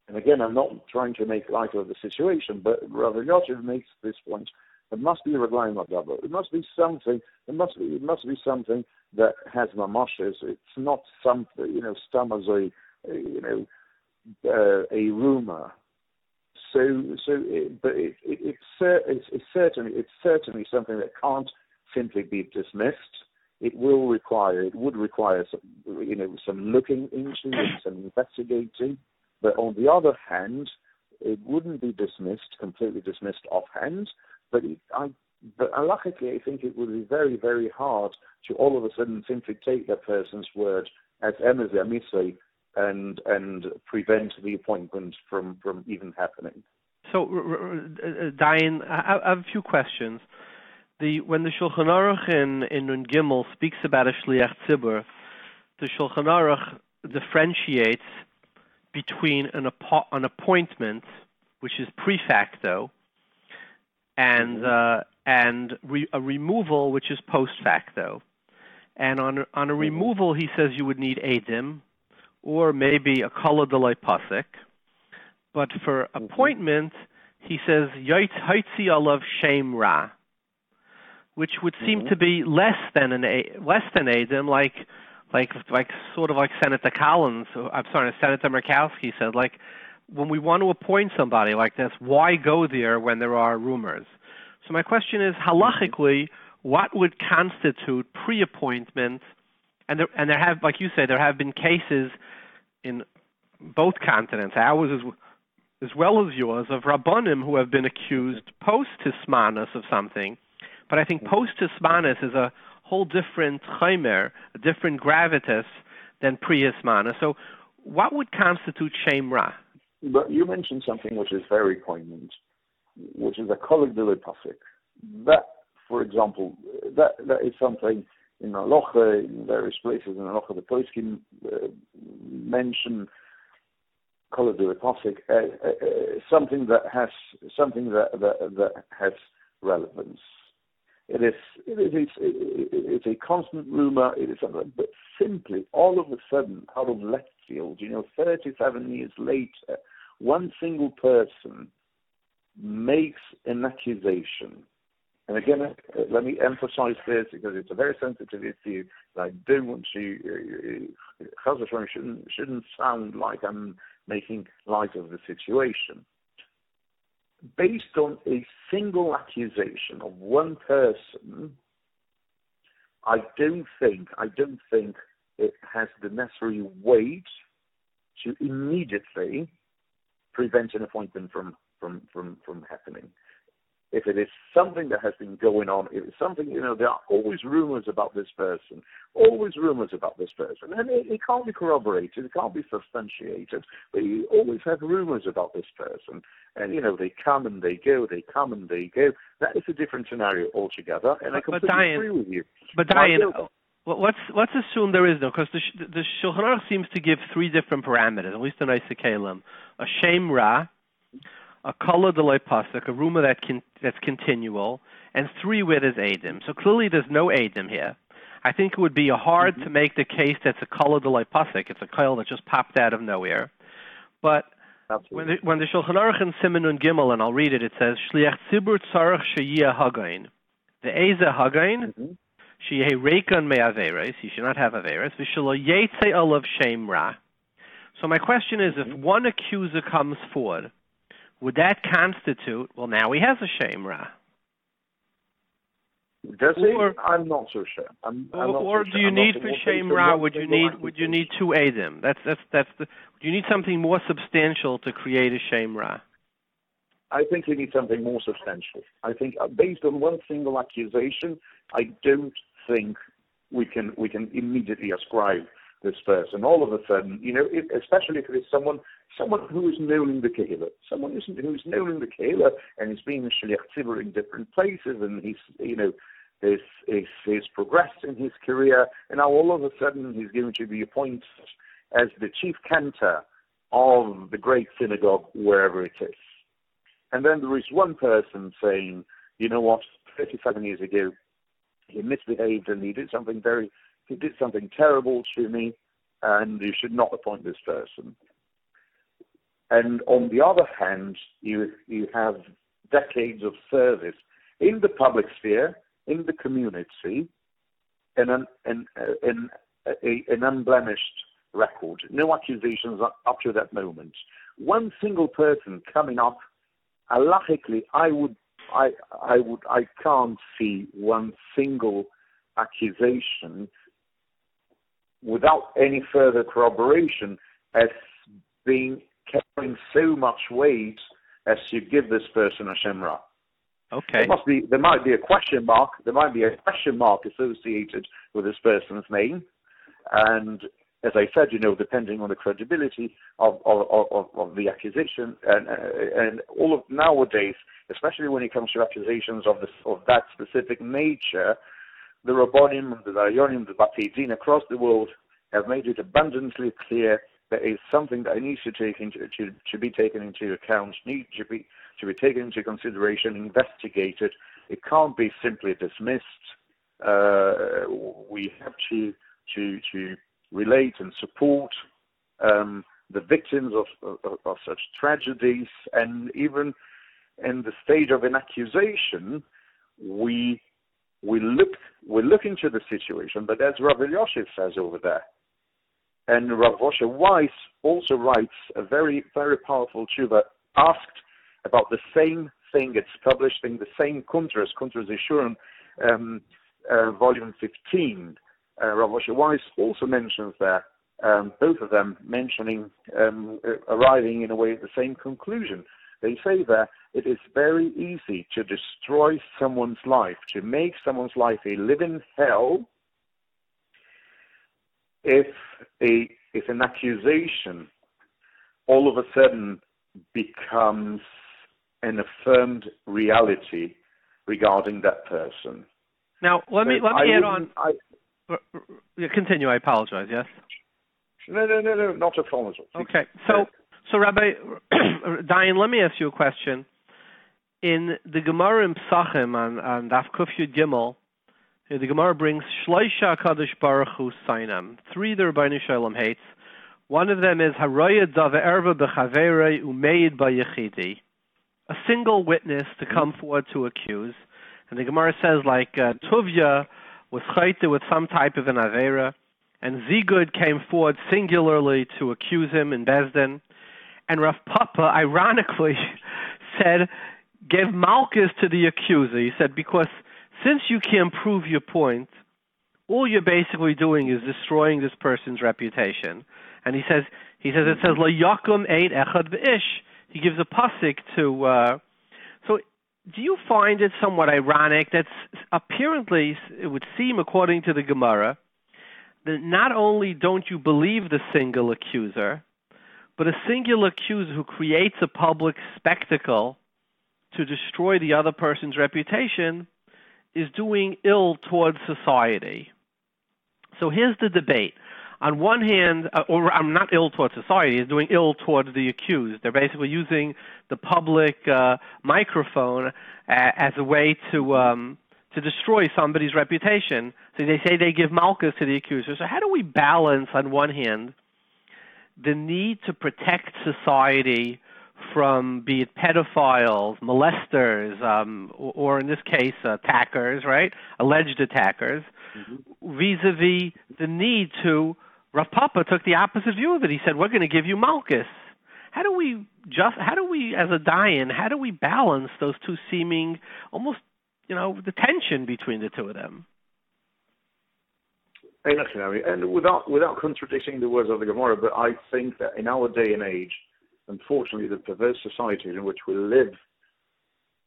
and again, I'm not trying to make light of the situation, but Rabbi Yosef makes this point. It must be a reglaim adabo. It must be something. It must be something that has mamashes. It's not something, stam as a rumor. But it's certainly something that can't simply be dismissed. It would require some looking into and some investigating. But on the other hand, it wouldn't be completely dismissed offhand. But halachically, I think it would be very, very hard to all of a sudden simply take that person's word as emes amisei and prevent the appointment from even happening. So, Dayan, I have a few questions. When the Shulchan Aruch in Nun Gimel speaks about a shliach tzibur, the Shulchan Aruch differentiates between an appointment, which is pre facto, and a removal, which is post facto. And on a removal, he says you would need edim, or maybe a kala delay pasik. But for appointment, he says haitzi alav shem ra, which would seem to be less than edim, like sort of like Senator Senator Murkowski said, like when we want to appoint somebody like this, why go there when there are rumors? So my question is, halachically, what would constitute pre-appointment? And there have, like you say, there have been cases in both continents, ours as well as yours, of rabbanim who have been accused post-hismanus of something. But I think post-hismanus is a whole different chaimer, a different gravitas than pre-hismanus. So what would constitute shem ra? But you mentioned something which is very poignant, which is a kolek de pasik. That, for example, that is something in Halacha, in various places in Halacha, the poskim mention kolek de pasik, something that has relevance. It's a constant rumor. It is something, but simply all of a sudden, out of left field, 37 years later, one single person makes an accusation. And again, let me emphasize this because it's a very sensitive issue. I don't want to. Shouldn't sound like I'm making light of the situation. Based on a single accusation of one person, I don't think it has the necessary weight to immediately prevent an appointment from happening. If it is something that has been going on, if it's something, there are always rumors about this person, and it can't be corroborated, it can't be substantiated, but you always have rumors about this person, and they come and they go. That is a different scenario altogether, and I completely agree with you. But Dayan, let's assume there is no, because the Shulchan Aruch seems to give three different parameters, at least in Eid Echad: a shem ra, a kala delay pasuk, a rumor that's continual, and three where there's edim. So clearly there's no edim here. I think it would be hard to make the case that's a kala delay pasuk. It's a kal that just popped out of nowhere. But when the Shulchan Aruch in Siman Nun Gimel, and I'll read it, it says shliach tzibur tzarich sheyeh hagain. The eza hagain sheyeh reikon me'averes. He should not have averes. V'shelo yetze alav shem ra. So my question is, if one accuser comes forward, would that constitute? Well, now he has a shem ra. Does he? I'm not so sure. Do you need for shem ra? Would you need two edim? Do you need something more substantial to create a shem ra? I think you need something more substantial. I think based on one single accusation, I don't think we can immediately ascribe this person. All of a sudden, especially if it is someone who is known in the Kehilath, who's known in the Kehilath and is being a shliach tzibur in different places, and he's progressed in his career, and now all of a sudden he's going to be appointed as the chief cantor of the great synagogue wherever it is. And then there is one person saying, 37 years ago he misbehaved and he did something terrible to me, and you should not appoint this person. And on the other hand, you have decades of service in the public sphere, in the community, and an unblemished record. No accusations up to that moment. One single person coming up, halachically, I can't see one single accusation without any further corroboration as being carrying so much weight as to give this person a shemra. Okay. There might be a question mark. There might be a question mark associated with this person's name, and as I said, depending on the credibility of the accusation, and all of nowadays, especially when it comes to accusations of that specific nature, the Rabbonim, the Dayanim, the Bati Din across the world have made it abundantly clear that it's something that needs to be taken into account, needs to be taken into consideration, investigated. It can't be simply dismissed. We have to relate and support the victims of such tragedies, and even in the stage of an accusation, we look into the situation. But as Rabbi Yosef says over there, and Rav Moshe Weiss also writes a very, very powerful tshuva, asked about the same thing. It's published in the same Kuntras Jeshurun, volume 15. Rav Moshe Weiss also mentions there, both of them mentioning, arriving in a way at the same conclusion. They say that it is very easy to destroy someone's life, to make someone's life a living hell, if an accusation all of a sudden becomes an affirmed reality regarding that person. Now, let me add on. Continue. I apologize. Yes. No, not at all. Okay. So Rabbi Dayan, let me ask you a question. In the Gemara in Psachim on Daf Kuf Yud Gimel, the Gemara brings Shloisha Kadosh Baruch Hu Sainam. 3 the Rabbeinu Shalom hates. One of them is Haroya Dava Erva B'Chaverei Umeid B'Yechidi. A single witness to come forward to accuse. And the Gemara says, like, Tuvia was chayte with some type of an Avera, and Zigud came forward singularly to accuse him in Bezdin. And Rav Papa, ironically, gave Malchus to the accuser. He said, because since you can't prove your point, all you're basically doing is destroying this person's reputation. And he says it says Lo Yakum Eid Echad V'ish. He gives a pasuk to. So, do you find it somewhat ironic that apparently it would seem, according to the Gemara, that not only don't you believe the single accuser, but a single accuser who creates a public spectacle to destroy the other person's reputation is doing ill towards society. So here's the debate. On one hand, or I'm not ill towards society, is doing ill towards the accused. They're basically using the public microphone as a way to destroy somebody's reputation. So they say they give Malchus to the accuser. So how do we balance, on one hand, the need to protect society from, be it pedophiles, molesters, or in this case, attackers, right? Alleged attackers, vis-a-vis the need to. Rav Papa took the opposite view of it. He said, "We're going to give you Malchus." How do we, as a Dayan, how do we balance those two seeming almost, the tension between the two of them? And without contradicting the words of the Gemara, but I think that in our day and age, unfortunately, the perverse society in which we live,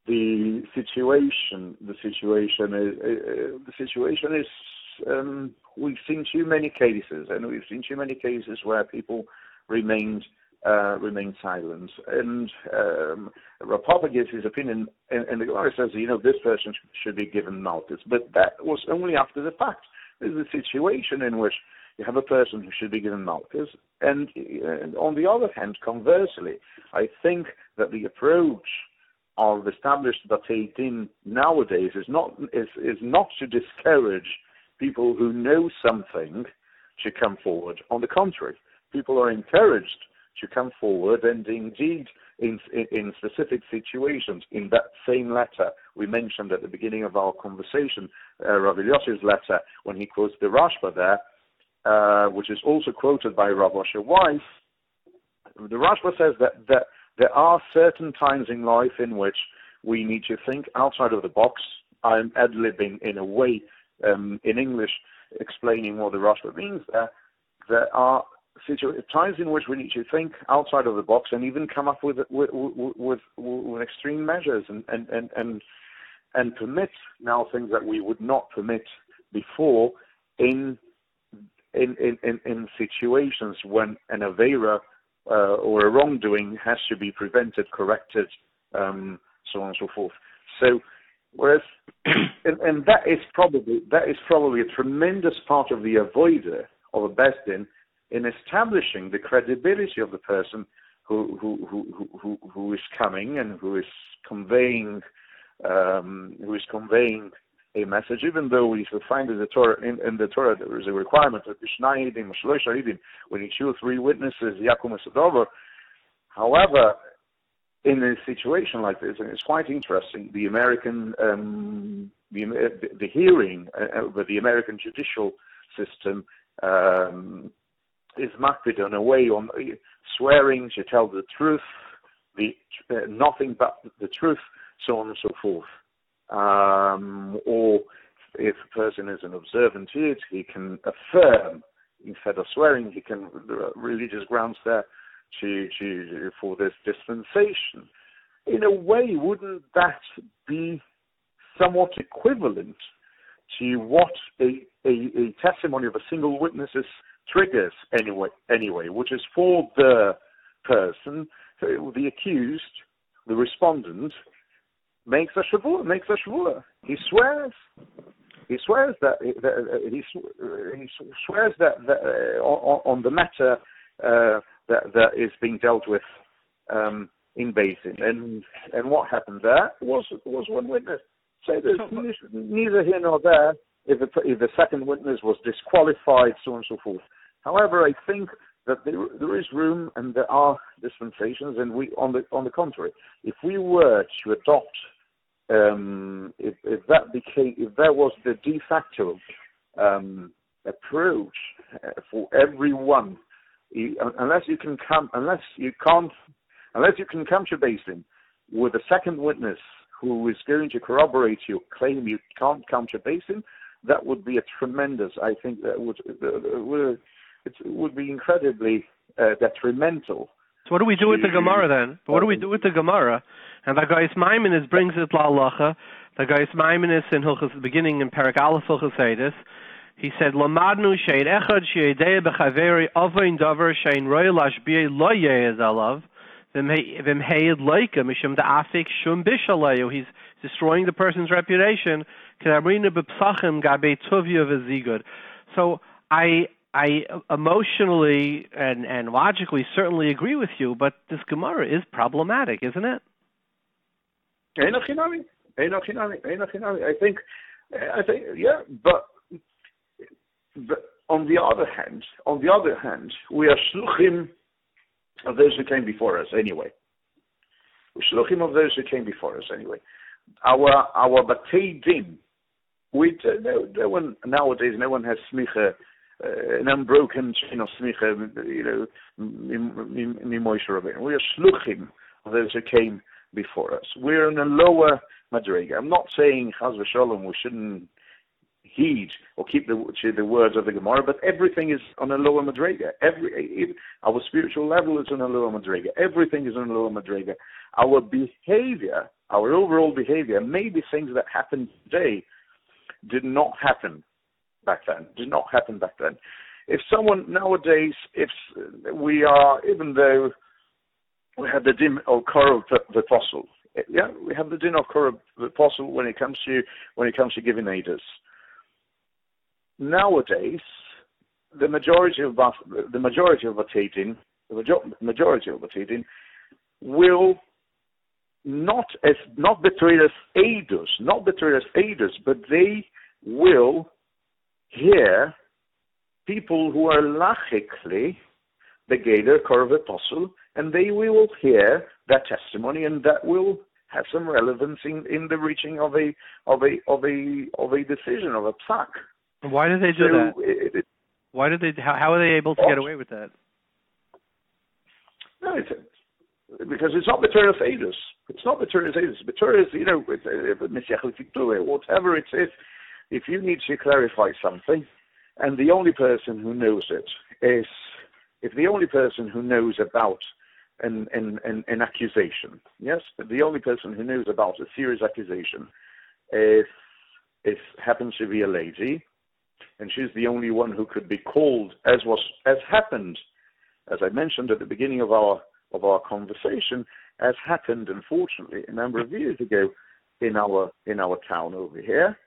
the situation is we've seen too many cases, and we've seen too many cases where people remain silent. And Rav Papa gives his opinion, and the Gemara says, this person should be given Malchus, but that was only after the fact. There's a situation in which you have a person who should be given Malchus, and on the other hand, conversely, I think that the approach of established Batei Din nowadays is not to discourage people who know something to come forward. On the contrary, people are encouraged to come forward, and indeed in specific situations, in that same letter we mentioned at the beginning of our conversation, Rabbi Yossi's letter, when he quotes the Rashba there, which is also quoted by Rav Osher Weiss, the Rashba says that there are certain times in life in which we need to think outside of the box. I'm ad-libbing in a way in English, explaining what the Rashba means there. There are times in which we need to think outside of the box and even come up with extreme measures and permit now things that we would not permit before in situations when an avera or a wrongdoing has to be prevented, corrected, so on and so forth. So, whereas, and that is probably a tremendous part of the avoider of a Beis Din in establishing the credibility of the person who is coming and who is conveying a message, even though we find in the Torah there is a requirement of Shnai Hadin, Shlosh Hadin, we need 2 or 3 witnesses, Yakum Esadover. However, in a situation like this, and it's quite interesting, the American the hearing with the American judicial system is makpid in a way on swearing to tell the truth, nothing but the truth, so on and so forth. Or if a person is an observant to it, he can affirm instead of swearing. There are religious grounds there for this dispensation. In a way, wouldn't that be somewhat equivalent to what a testimony of a single witness triggers anyway, which is for the person, the accused, the respondent, makes a shavua. He swears that on the matter that is being dealt with in Basin, and what happened there was one witness. So there's neither here nor there if the second witness was disqualified, so on and so forth. However, I think that there is room and there are dispensations, and we, on the contrary, if we were to adopt, if that was the de facto approach for everyone, unless you can come to Basin with a second witness who is going to corroborate your claim you can't come to Basin, that would be a tremendous. I think that would be incredibly detrimental. So what do we do with the Gemara then? What do we do with the Gemara? And the Gais Neemanus brings it to Halacha. The Gais Neemanus in Hilchos beginning in Perek Aleph Hilchos Eidus, he said, "Lamadnu Eid Echad she'edei b'chaveri avein davar she'in roya lashbiei lo ye'ez alav v'm heyed loika mishum da'afik shum bishalayu." He's destroying the person's reputation. K'namrina b'psachim gabei tuvya v'zigud. So I emotionally and logically certainly agree with you, but this Gemara is problematic, isn't it? I think, yeah, but on the other hand, we are shluchim of those who came before us anyway. Our batei din, nowadays no one has smicha, an unbroken chain of smicha, Moshe Rabbeinu. We are shluchim of those who came before us. We're in a lower madrega. I'm not saying chas v'shalom we shouldn't heed or keep the words of the Gemara, but everything is on a lower madrega. Our spiritual level is on a lower madrega. Everything is on a lower madrega. Our behavior, our overall behavior, maybe things that happen today did not happen back then. If someone nowadays, we are, even though we have the din of Korov the apostle, yeah, we have the din of Korov the apostle when it comes to giving edus. Nowadays, the majority of Batei Din will not betrayers edus, but they will hear people who are lachikli Begeder Korve Tosul, and they will hear that testimony, and that will have some relevance in the reaching of a decision, of a psak. Why did they do that? Why did they? How are they able to get away with that? No, because it's not the Torah of Eidus. It's not the Torah of Eidus. The Torah is, whatever it is. If you need to clarify something, and the only person who knows it is, if the only person who knows about an accusation, yes, the only person who knows about a serious accusation, if happens to be a lady, and she's the only one who could be called, as happened, as I mentioned at the beginning of our conversation, as happened, unfortunately, a number of years ago in our town over here.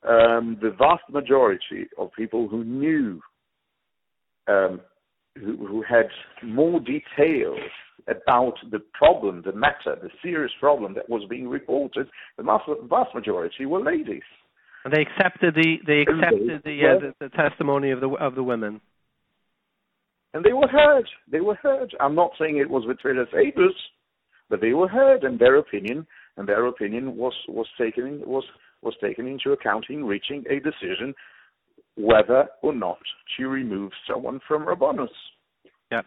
The vast majority of people who knew, who had more details about the problem, the matter, the serious problem that was being reported, the vast majority were ladies. And they accepted the testimony of the women. And they were heard. They were heard. I'm not saying it was with Trillis Abus, but they were heard, and their opinion was taken into account in reaching a decision whether or not to remove someone from Rabbanus. Yeah,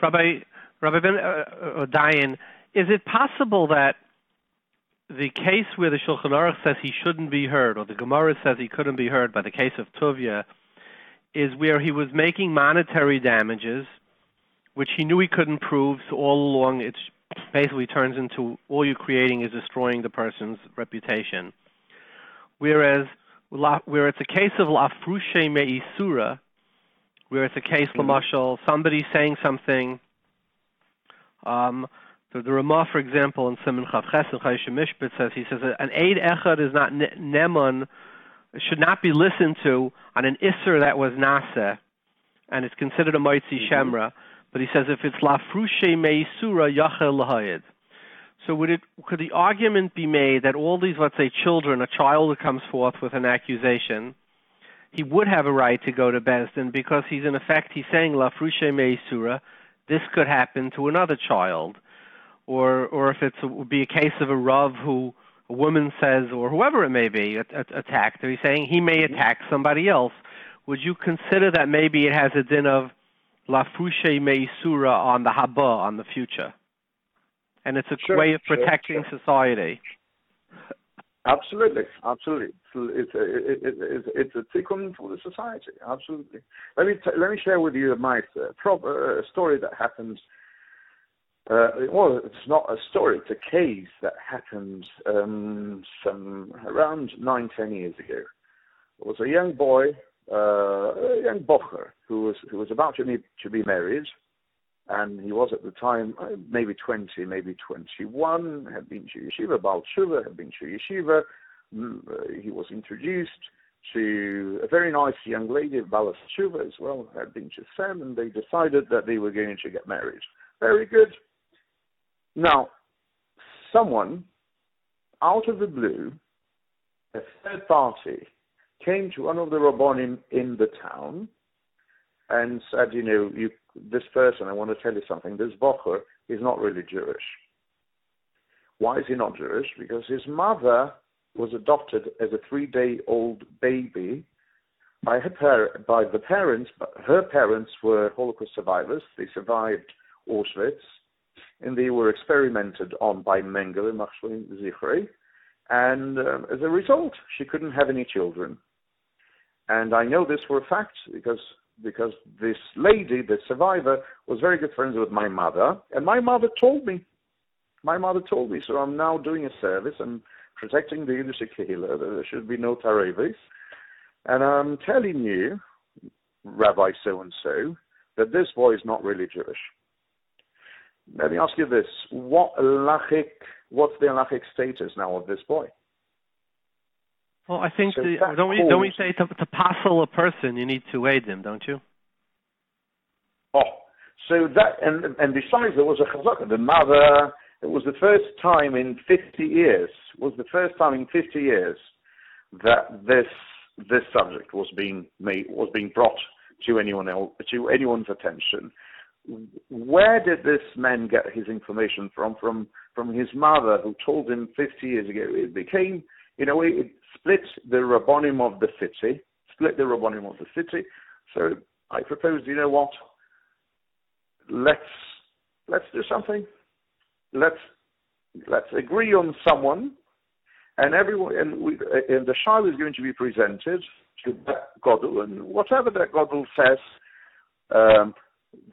Rabbi Dayan, is it possible that the case where the Shulchan Aruch says he shouldn't be heard, or the Gemara says he couldn't be heard, by the case of Tuvia, is where he was making monetary damages, which he knew he couldn't prove, so all along it basically turns into all you're creating is destroying the person's reputation. Whereas where it's a case of lafrushe me'isura, where it's a case, l'mashal, somebody saying something, the Ramah, for example, in Siman Chav Ches and Chayshim Mishpat says an Eid Echad is not Neman, should not be listened to on an Isser that was Nasa, and it's considered a Moitzi Shemra. But he says if it's Lafrushe Meisura Yachel Lahayid. So could the argument be made that all these, let's say, children, a child who comes forth with an accusation, he would have a right to go to Beis Din because he's saying Lafrushe Meisura, this could happen to another child. Or if it would be a case of a Rav who a woman says, or whoever it may be, attacked, or he's saying he may attack somebody else, would you consider that maybe it has a din of lafrushe meisura on the haba, on the future? And it's a way of protecting society. Absolutely. It's a tikkun for the society. Absolutely. Let me share with you a story that happened. Well, it's not a story, it's a case that happened some around 9-10 years ago. It was a young boy, a young bocher, who was about to be married, and he was at the time maybe 20, maybe 21, had been to yeshiva, Baal Tshuva, had been to yeshiva. He was introduced to a very nice young lady, Baal Tshuva as well, had been to Sem, and they decided that they were going to get married. Very good. Now, someone, out of the blue, a third party, came to one of the Rabbonim in the town and said, this person, I want to tell you something, this bocher is not really Jewish. Why is he not Jewish? Because his mother was adopted as a 3-day-old baby by the parents, but her parents were Holocaust survivors. They survived Auschwitz, and they were experimented on by Mengele, Machshlim Zichrei, and as a result, she couldn't have any children. And I know this for a fact because this lady, the survivor, was very good friends with my mother, and my mother told me. So I'm now doing a service. I'm protecting the Yiddish Kehilath. There should be no tarevis. And I'm telling you, Rabbi so-and-so, that this boy is not really Jewish. Let me ask you this. What's the halachic status now of this boy? Well, I think, don't we say to passel a person, you need to aid them, don't you? Oh, so that, and besides, there was a chazaka. The mother, it was the first time in 50 years, that this subject was being brought to anyone's attention. where did this man get his information from? From his mother, who told him 50 years ago. It became, in a way, it split the Rabbonim of the city. So I proposed, you know what? Let's do something. Let's agree on someone, and everyone, and the shah is going to be presented to that Godel, and whatever that Godel says,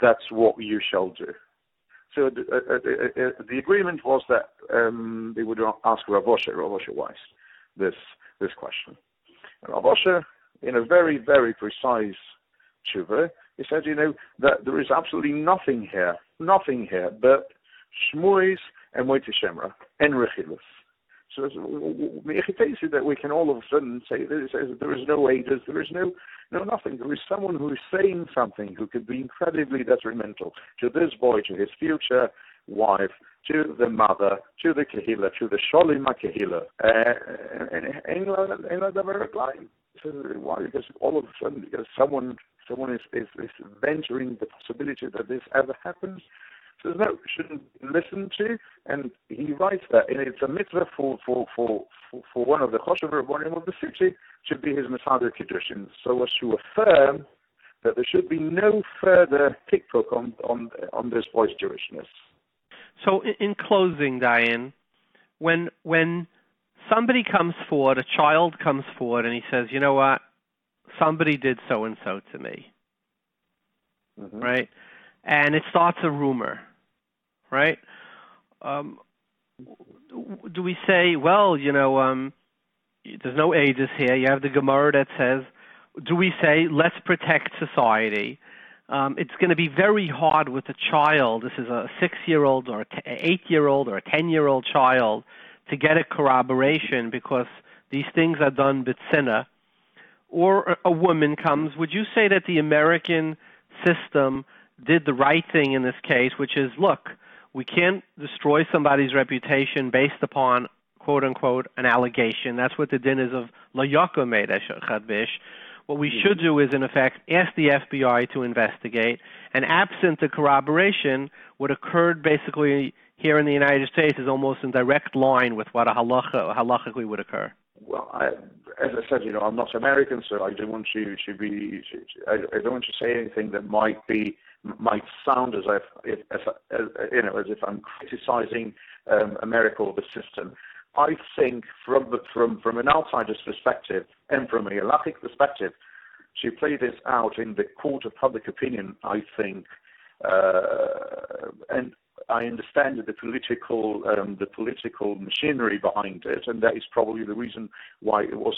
that's what you shall do. So the agreement was that they would ask Rav Osher Weiss this question. And Rav Osher, in a very, very precise tshuva, he said, that there is absolutely nothing here but Shmuis and Moiti Shemra and Rechilus. So that we can all of a sudden say there is no Eidas, there is no nothing. There is someone who is saying something who could be incredibly detrimental to this boy, to his future wife, to the mother, to the Kehilath, to the Sholim HaKehilath. So why? Because all of a sudden, someone is venturing the possibility that this ever happens. So no, shouldn't listen to, and he writes that, and it's a mitzvah for one of the Choshev Rabbonim of the city to be his Masada Kiddushin, so as to affirm that there should be no further tickpoke on this boy's Jewishness. So in closing, Dayan, when somebody comes forward, a child comes forward, and he says, you know what, somebody did so and so to me, right? And it starts a rumor, right? Do we say, well, there's no ages here. You have the Gemara that says, do we say, let's protect society? It's going to be very hard with a child. This is a 6-year-old or an 8-year-old or a 10-year-old child to get a corroboration because these things are done b'tzina. Or a woman comes. Would you say that the American system did the right thing in this case, which is, look, we can't destroy somebody's reputation based upon, quote unquote, an allegation. That's what the din is of lo yakum Eid Echad bish. What we should do is, in effect, ask the FBI to investigate, and absent the corroboration, what occurred basically here in the United States is almost in direct line with what halachically would occur. Well, as I said, I'm not American, so I don't want to I don't want to say anything that might sound as if I'm criticizing America or the system. I think from an outsider's perspective and from a halachic perspective, to play this out in the court of public opinion, I think, and I understand the political machinery behind it, and that is probably the reason why it was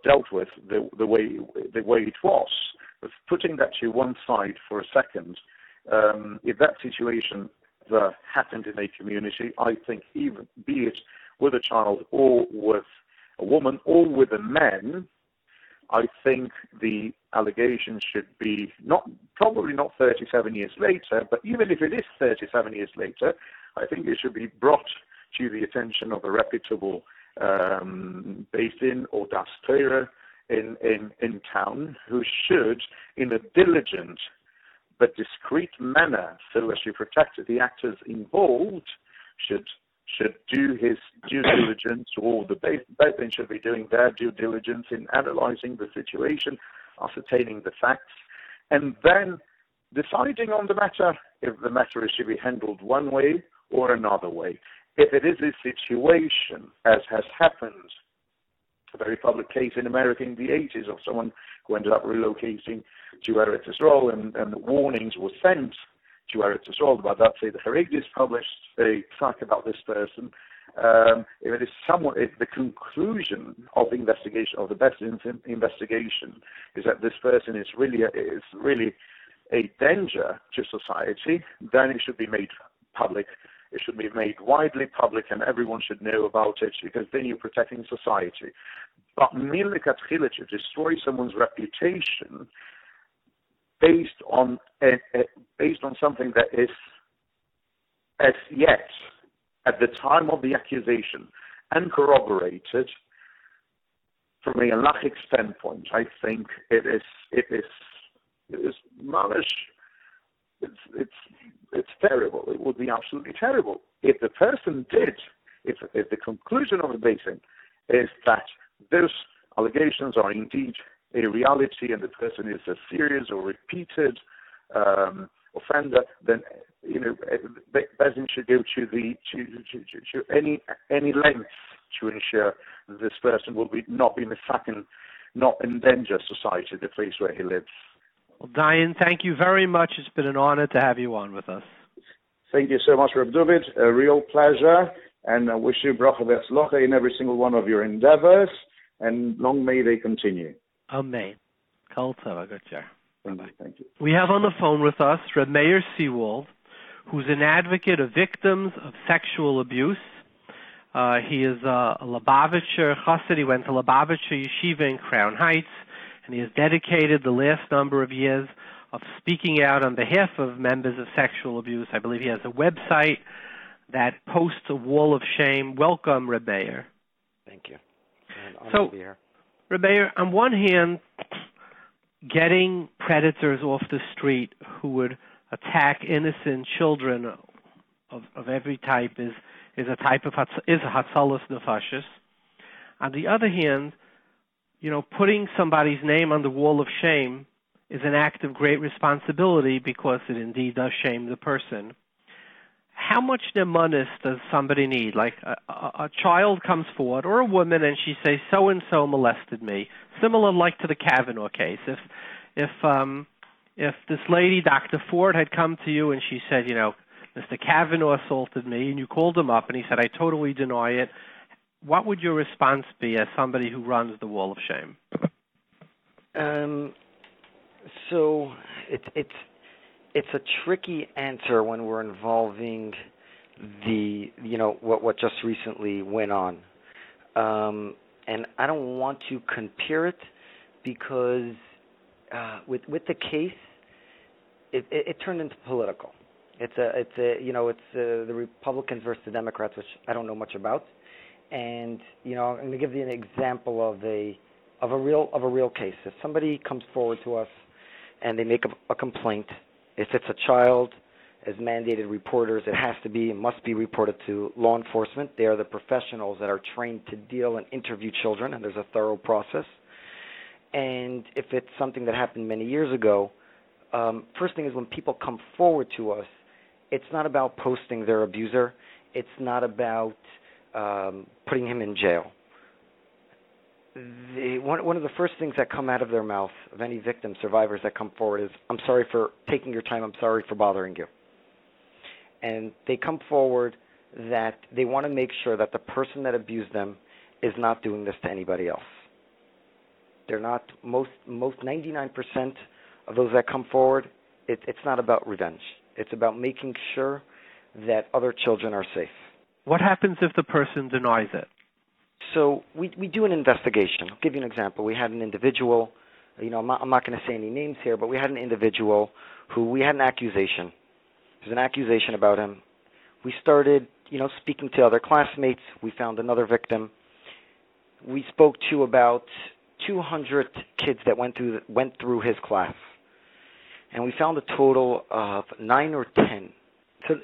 dealt with the way it was. But putting that to one side for a second, if that situation happened in a community, I think even be it with a child or with a woman or with a man, I think the allegation should be probably not 37 years later, but even if it is 37 years later, I think it should be brought to the attention of a reputable Bais Din or Das Torah in town, who should, in a diligent but discreet manner, so as to protect the actors involved, should do his due diligence, or the Bais Din should be doing their due diligence in analyzing the situation, ascertaining the facts, and then deciding on the matter, if the matter is to be handled one way or another way. If it is a situation, as has happened, a very public case in America in the 80s of someone who ended up relocating to Eretz Yisrael, and warnings were sent to Eretz Yisrael about that. Say the Haregis published a track about this person. If it is if the conclusion of the investigation, of the best investigation, is that this person is really a danger to society, then it should be made public. It should be made widely public, and everyone should know about it, because then you're protecting society. But merely to destroy someone's reputation based on something that is, as yet, at the time of the accusation, uncorroborated, from a halachic standpoint, I think it is malish it's terrible. It would be absolutely terrible if the person did. If the conclusion of the basing is that those allegations are indeed a reality and the person is a serious or repeated offender, then Bezin should go to any lengths to ensure that this person will not be mistaken, not endanger society, the place where he lives. Well, Dayan, thank you very much. It's been an honor to have you on with us. Thank you so much, Reb David. A real pleasure, and I wish you bracha v'atzlocha in every single one of your endeavors, and long may they continue. Amen. Khal tova, good job. Thank you. We have on the phone with us Reb Meir Seewald, who's an advocate of victims of sexual abuse. He is a Lubavitcher Chassid. He went to Lubavitcher Yeshiva in Crown Heights, and he has dedicated the last number of years of speaking out on behalf of members of sexual abuse. I believe he has a website that posts a wall of shame. Welcome, Reb Meir. Thank you. So, Reb Meir, on one hand, getting predators off the street who would attack innocent children of every type is a type of hatzalas nefashis. On the other hand, putting somebody's name on the wall of shame is an act of great responsibility because it indeed does shame the person. How much Neemanus does somebody need? Like a child comes forward, or a woman, and she says, so-and-so molested me. Similar like to the Kavanaugh case. If this lady, Dr. Ford, had come to you and she said, Mr. Kavanaugh assaulted me, and you called him up and he said, I totally deny it, what would your response be as somebody who runs the wall of shame? So it's a tricky answer when we're involving what just recently went on, and I don't want to compare it because with the case, it turned into political. It's the Republicans versus the Democrats, which I don't know much about, and I'm going to give you an example of a real case. If somebody comes forward to us and they make a complaint, if it's a child, as mandated reporters, it must be reported to law enforcement. They are the professionals that are trained to deal and interview children, and there's a thorough process. And if it's something that happened many years ago, first thing is when people come forward to us, it's not about posting their abuser. It's not about putting him in jail. One of the first things that come out of their mouth of any victim, survivors that come forward is, I'm sorry for taking your time, I'm sorry for bothering you. And they come forward that they want to make sure that the person that abused them is not doing this to anybody else. They're not, most 99% of those that come forward, it's not about revenge. It's about making sure that other children are safe. What happens if the person denies it? So we do an investigation. I'll give you an example. We had an individual, I'm not going to say any names here, but we had an individual who we had an accusation. There's an accusation about him. We started, speaking to other classmates. We found another victim. We spoke to about 200 kids that went through his class, and we found a total of 9 or 10.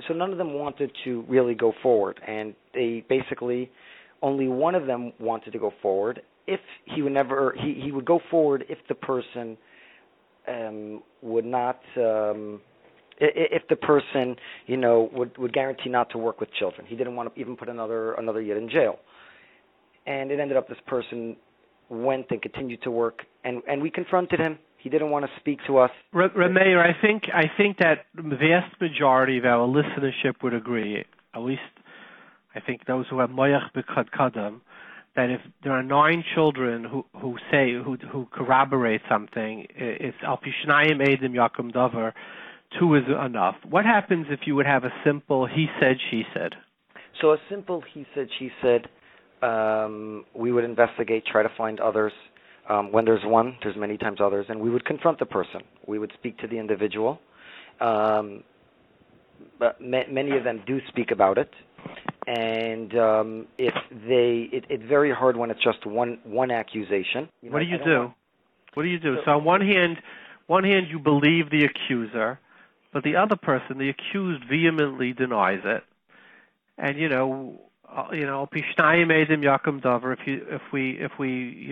So none of them wanted to really go forward, and they basically, only one of them wanted to go forward. If he would never, he would go forward if the person would not, if the person would guarantee not to work with children. He didn't want to even put another year in jail, and it ended up this person went and continued to work, and we confronted him. He didn't want to speak to us. Meir, I think that the vast majority of our listenership would agree, at least I think those who have moyach b'chad kadam, that if there are 9 children who corroborate something, it's al pi shnayim eidim yakum davar, 2 is enough. What happens if you would have a simple he said, she said? So a simple he said, she said, we would investigate, try to find others. When there's one, there's many times others, and we would confront the person. We would speak to the individual. But many of them do speak about it, and it's very hard when it's just one accusation. What do you do? What do you do? So on one hand, you believe the accuser. but the other person, the accused, vehemently denies it. And pishnayim edim yakum davar. If we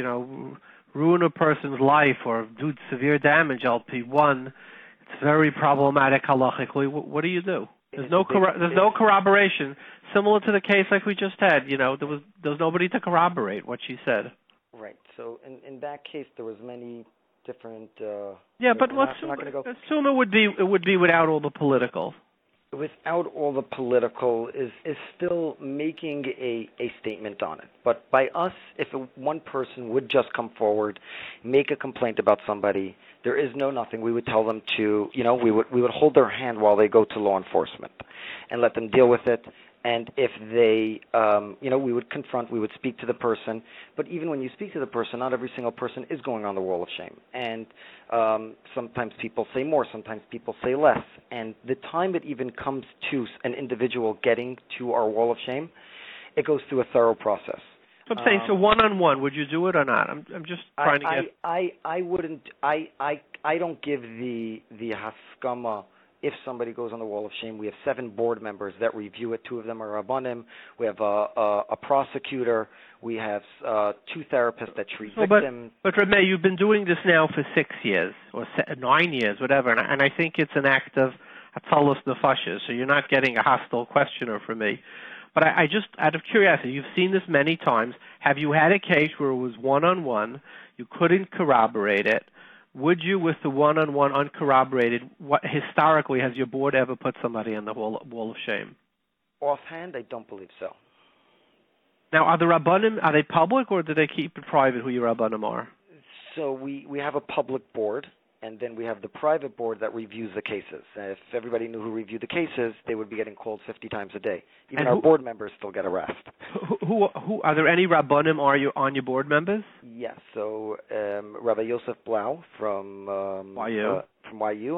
ruin a person's life or do severe damage, LP1, it's very problematic halachically. What do you do? There's no corroboration. Similar to the case like we just had, there's nobody to corroborate what she said. Right. So in that case, there was many different. But assume it would be without all the political. Without all the political is still making a statement on it. But by us, if one person would just come forward, make a complaint about somebody, there is nothing. We would tell them to, we would hold their hand while they go to law enforcement and let them deal with it. And if they, we would confront, we would speak to the person. But even when you speak to the person, not every single person is going on the wall of shame. And sometimes people say more, sometimes people say less. And the time it even comes to an individual getting to our wall of shame, it goes through a thorough process. So I'm saying, so one-on-one, would you do it or not? I'm just trying to get... I wouldn't, I don't give the haskama. If somebody goes on the wall of shame, we have 7 board members that review it. 2 of them are rabbanim. We have a prosecutor. We have 2 therapists that treat victims. But Rabbi, you've been doing this now for 6 years or 9 years, whatever, and I think it's an act of atzalos nefashos. So you're not getting a hostile questioner from me. But I just, out of curiosity, you've seen this many times. Have you had a case where it was one-on-one, you couldn't corroborate it? Would you, with the one-on-one uncorroborated, historically, has your board ever put somebody on the wall of shame? Offhand, I don't believe so. Now, are the Rabbanim, are they public, or do they keep it private who your Rabbanim are? So we have a public board, and then we have the private board that reviews the cases. And if everybody knew who reviewed the cases, they would be getting called 50 times a day. Even our board members still get harassed. Who are there any Rabbanim on your board members? Yes. So Rabbi Yosef Blau from YU,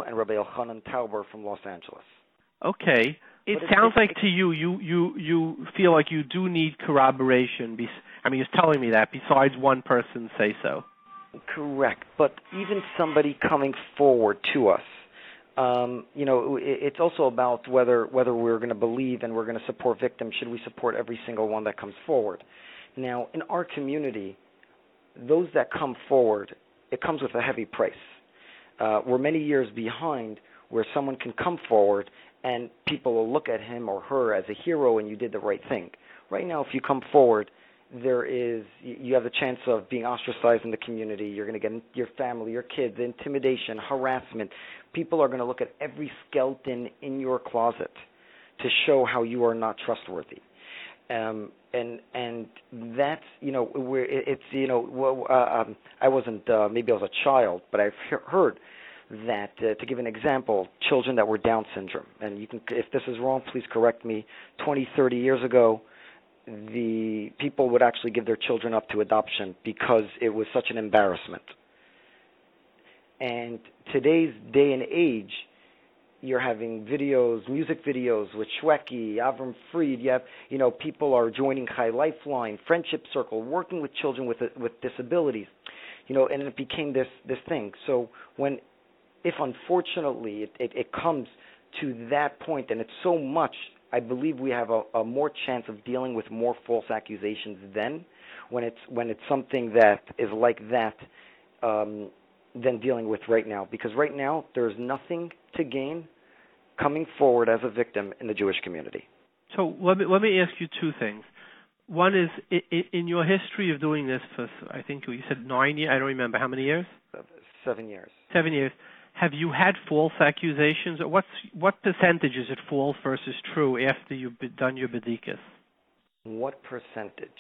and Rabbi Elchanan Tauber from Los Angeles. Okay. It sounds like to you feel like you do need corroboration. You're telling me that besides one person say so. Correct, but even somebody coming forward to us, it's also about whether we're going to believe and we're going to support victims. Should we support every single one that comes forward? Now, in our community, those that come forward, it comes with a heavy price. We're many years behind where someone can come forward and people will look at him or her as a hero and you did the right thing. Right now, if you come forward, you have the chance of being ostracized in the community. You're going to get your family, your kids, intimidation, harassment. People are going to look at every skeleton in your closet to show how you are not trustworthy. And that's, I wasn't, maybe I was a child, but I've heard that, to give an example, children that were Down syndrome, and you can, if this is wrong, please correct me, 20, 30 years ago, the people would actually give their children up to adoption because it was such an embarrassment. And today's day and age, you're having videos, music videos with Shweki, Avram Fried. You have, people are joining Chai Lifeline, Friendship Circle, working with children with disabilities, and it became this thing. So if unfortunately it comes to that point, and it's so much, I believe we have a more chance of dealing with more false accusations then, when it's something that is like that, than dealing with right now. Because right now there's nothing to gain coming forward as a victim in the Jewish community. So let me ask you 2 things. One is, in your history of doing this for, I think you said 9 years, I don't remember, how many years? 7 years. 7 years. Have you had false accusations? Or what percentage is it false versus true after you've done your bedikas? What percentage?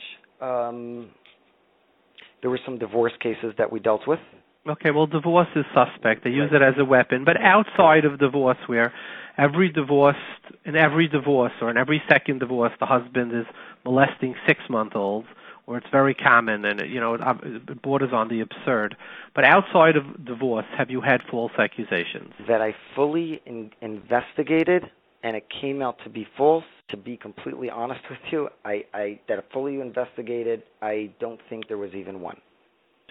There were some divorce cases that we dealt with. Okay, well, divorce is suspect. They use it as a weapon. But outside of divorce, where in every divorce or in every second divorce, the husband is molesting 6-month-olds, or it's very common, and it borders on the absurd. But outside of divorce, have you had false accusations? That I fully investigated, and it came out to be false. To be completely honest with you, that I fully investigated, I don't think there was even one.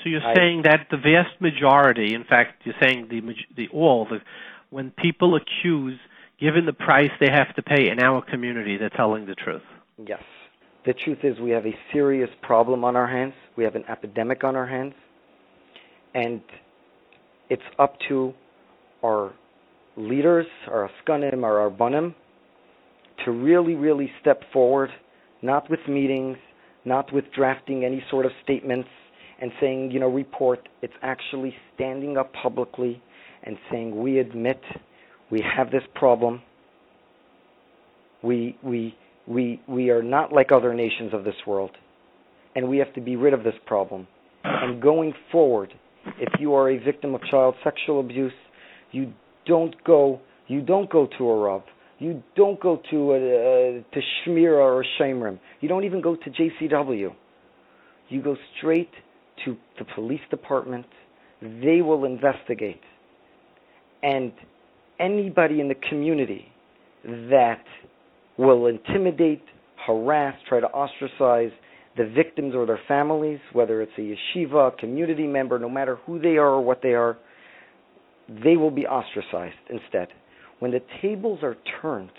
So you're saying that the vast majority, in fact, you're saying when people accuse, given the price they have to pay in our community, they're telling the truth. Yes. The truth is we have a serious problem on our hands. We have an epidemic on our hands. And it's up to our leaders, our askanim, our arbanim, to really, really step forward, not with meetings, not with drafting any sort of statements and saying, report. It's actually standing up publicly and saying, we admit we have this problem. We are not like other nations of this world, and we have to be rid of this problem. And going forward, if you are a victim of child sexual abuse, you don't go to a Rav. You don't go to Shmira or Shemrim. You don't even go to JCW. You go straight to the police department. They will investigate. And anybody in the community that will intimidate, harass, try to ostracize the victims or their families, whether it's a yeshiva, a community member, no matter who they are or what they are, they will be ostracized instead. When the tables are turned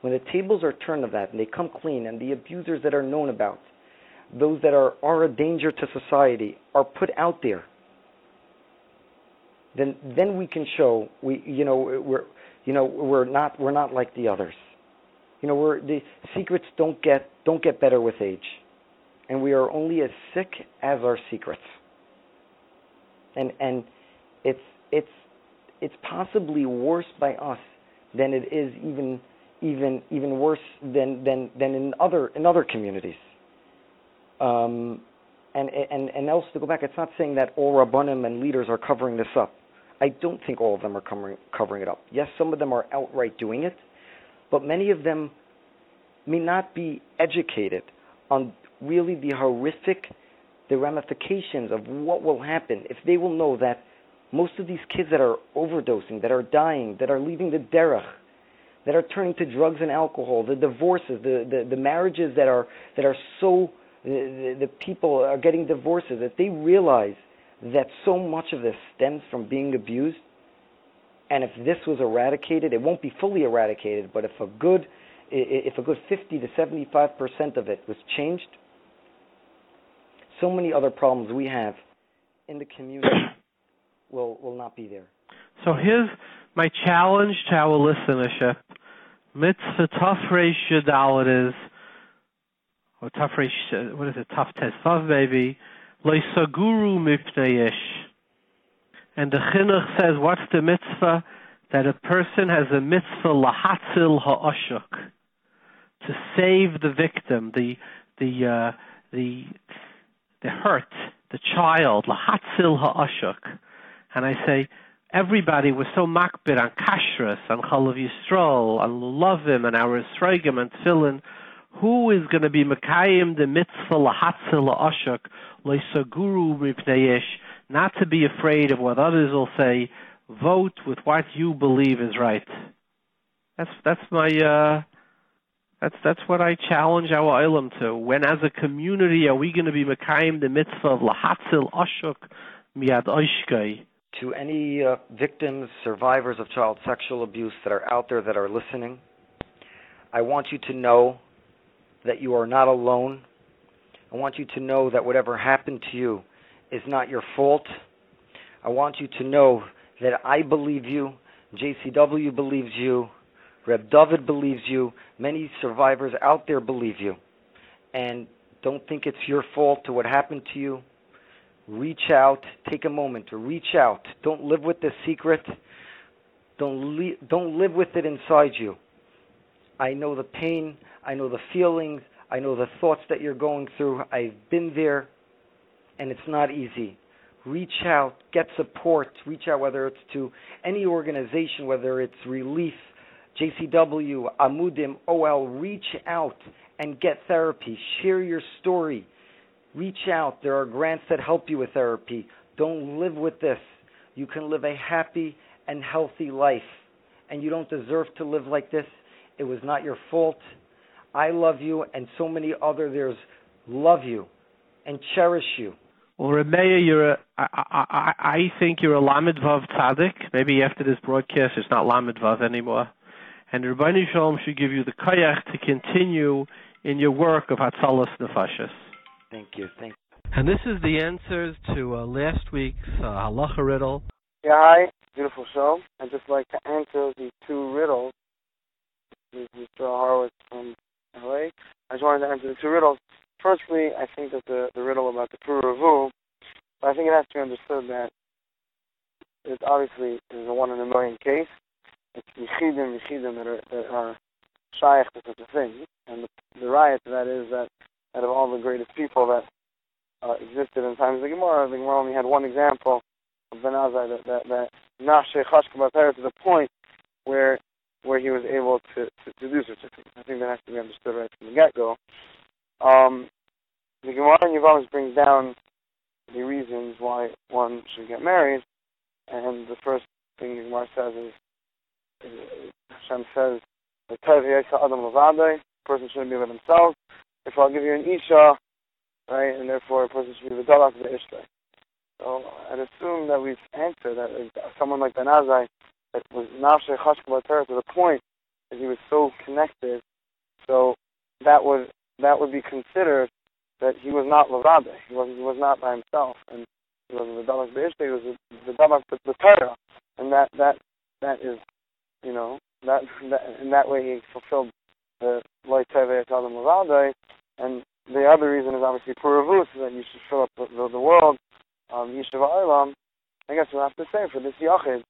of that, and they come clean, and the abusers that are known about, those that are a danger to society, are put out there, then we can show we're not like the others. The secrets don't get better with age, and we are only as sick as our secrets. And it's possibly worse by us than it is even worse than in other communities. And else, to go back, it's not saying that all rabbanim and leaders are covering this up. I don't think all of them are covering it up. Yes, some of them are outright doing it, but many of them may not be educated on really the ramifications of what will happen if they will know that most of these kids that are overdosing, that are dying, that are leaving the derech, that are turning to drugs and alcohol, the divorces, the marriages that are so, the people are getting divorces, that they realize that so much of this stems from being abused. And if this was eradicated, it won't be fully eradicated, but if a good 50 to 75% of it was changed, so many other problems we have in the community will not be there. So here's my challenge to our listenership. Mitzvah Tafresh Yadal it is, or Tafresh, what is it, Taf Tesvav maybe, Loisaguru Mipnei Ish. And the Chinuch says, what's the mitzvah? That a person has a mitzvah lahatzil ha'ashuk, to save the victim, the hurt, the child, lahatzil ha'ashuk. And I say, everybody was so makbid on kashrus, on Chalav Yisrael, on Lulavim, and our Esrogim, and Tefillin. Who is going to be Mekayim the mitzvah lahatzil ha'ashuk, loisaguru mipnei ish, not to be afraid of what others will say? Vote with what you believe is right. That's my that's what I challenge our Olam to. When, as a community, are we going to be Mekayim the mitzvah of lahatzil ashuk miyad oishkai? To any victims, survivors of child sexual abuse that are out there that are listening, I want you to know that you are not alone. I want you to know that whatever happened to you is not your fault. I want you to know that I believe you, JCW believes you, Reb David believes you, many survivors out there believe you. And don't think it's your fault to what happened to you. Reach out, take a moment to reach out. Don't live with this secret. Don't live with it inside you. I know the pain, I know the feelings, I know the thoughts that you're going through. I've been there, and it's not easy. Reach out, get support. Reach out, whether it's to any organization, whether it's Relief, JCW, Amudim, OL. Reach out and get therapy. Share your story. Reach out. There are grants that help you with therapy. Don't live with this. You can live a happy and healthy life, and you don't deserve to live like this. It was not your fault. I love you, and so many others love you and cherish you. Well, Meir, I think you're a Lamed Vav Tzaddik. Maybe after this broadcast, it's not Lamed Vav anymore. And Rabbi Shalom should give you the koyach to continue in your work of Hatzalas Nefashos. Thank you. And this is the answers to last week's Halacha riddle. Yeah, hi. Beautiful show. I'd just like to answer the two riddles. This is Mr. Horowitz from LA. I just wanted to answer the two riddles. Firstly, I think that the riddle about the Puravu, I think it has to be understood that it obviously is a 1 in a million case. It's Yechidim that are shaykh to such a thing. And the riot to that is that out of all the greatest people that existed in times of the Gemara only had one example of Ben Azai that Nafshei Chashka B'Atayr to the point where he was able to do such a thing. I think that has to be understood right from the get-go. The Gemara in Yevamos brings down the reasons why one should get married, and the first thing the Gemara says is Hashem says, a person shouldn't be with himself. If I'll give you an Isha, right, and therefore a person should be with Dalak the Ishtay. So I'd assume that we've answered that someone like Ben Azai that was Nafshei Chashka B'Atayr to the point that he was so connected, so that would be considered that he was not Levade. He was not by himself, and he wasn't the Dalak the Ishtay. He was the Dalak the Torah, and that is, you know, that in that way he fulfilled the Loi Tevei Echad Levade. And the other reason is obviously Puravus, that you should fill up the world, Yishuv Ha'olam. I guess we'll have to say for this Yachid,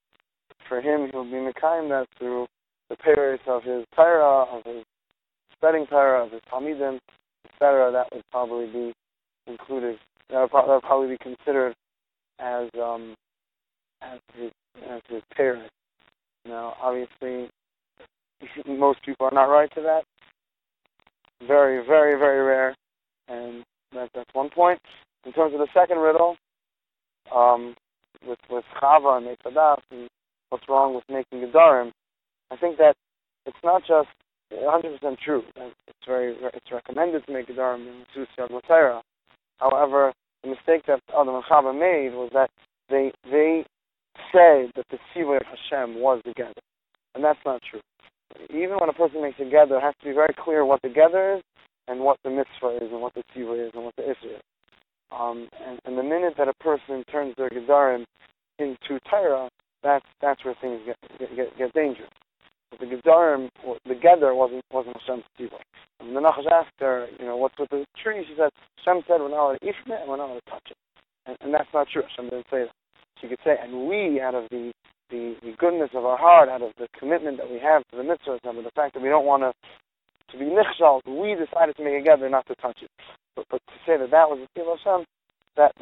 for him, he'll be Mekayim that through the payers of his Torah, of his studying Torah, of his Talmidim, etc., that would probably be included. That would probably be considered as his payers. Now, obviously, most people are not right to that. Very, very, very rare, and that's one point. In terms of the second riddle, with Chava and Eitzadas and what's wrong with making Gedarim, I think that it's not just 100% true. It's recommended to make Gedarim in Susi Ad-Latera. However, the mistake that Adam and Chava made was that they said that the Tzivui of Hashem was the Geder, and that's not true. Even when a person makes a Geder, it has to be very clear what the Geder is and what the Mitzvah is and what the Tzivui is and what the Isra is. And the minute that a person turns their Gedarim into Torah, that's where things get dangerous. But the Gedarim, the Geder wasn't Hashem's Tzivui. And the Nachash asked her, what's with the tree? She said, Hashem said we're not allowed to eat from it and we're not allowed to touch it. And that's not true. Hashem didn't say that. She could say, and we, out of the goodness of our heart, out of the commitment that we have to the mitzvahs, and the fact that we don't want to be nichshal, we decided to make a gather not to touch it. But to say that was the Tzivui of Hashem, that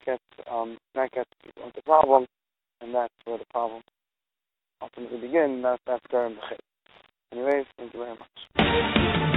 gets people into problem, and that's where the problem ultimately begins. That's Garim B'Chet. Anyways, thank you very much.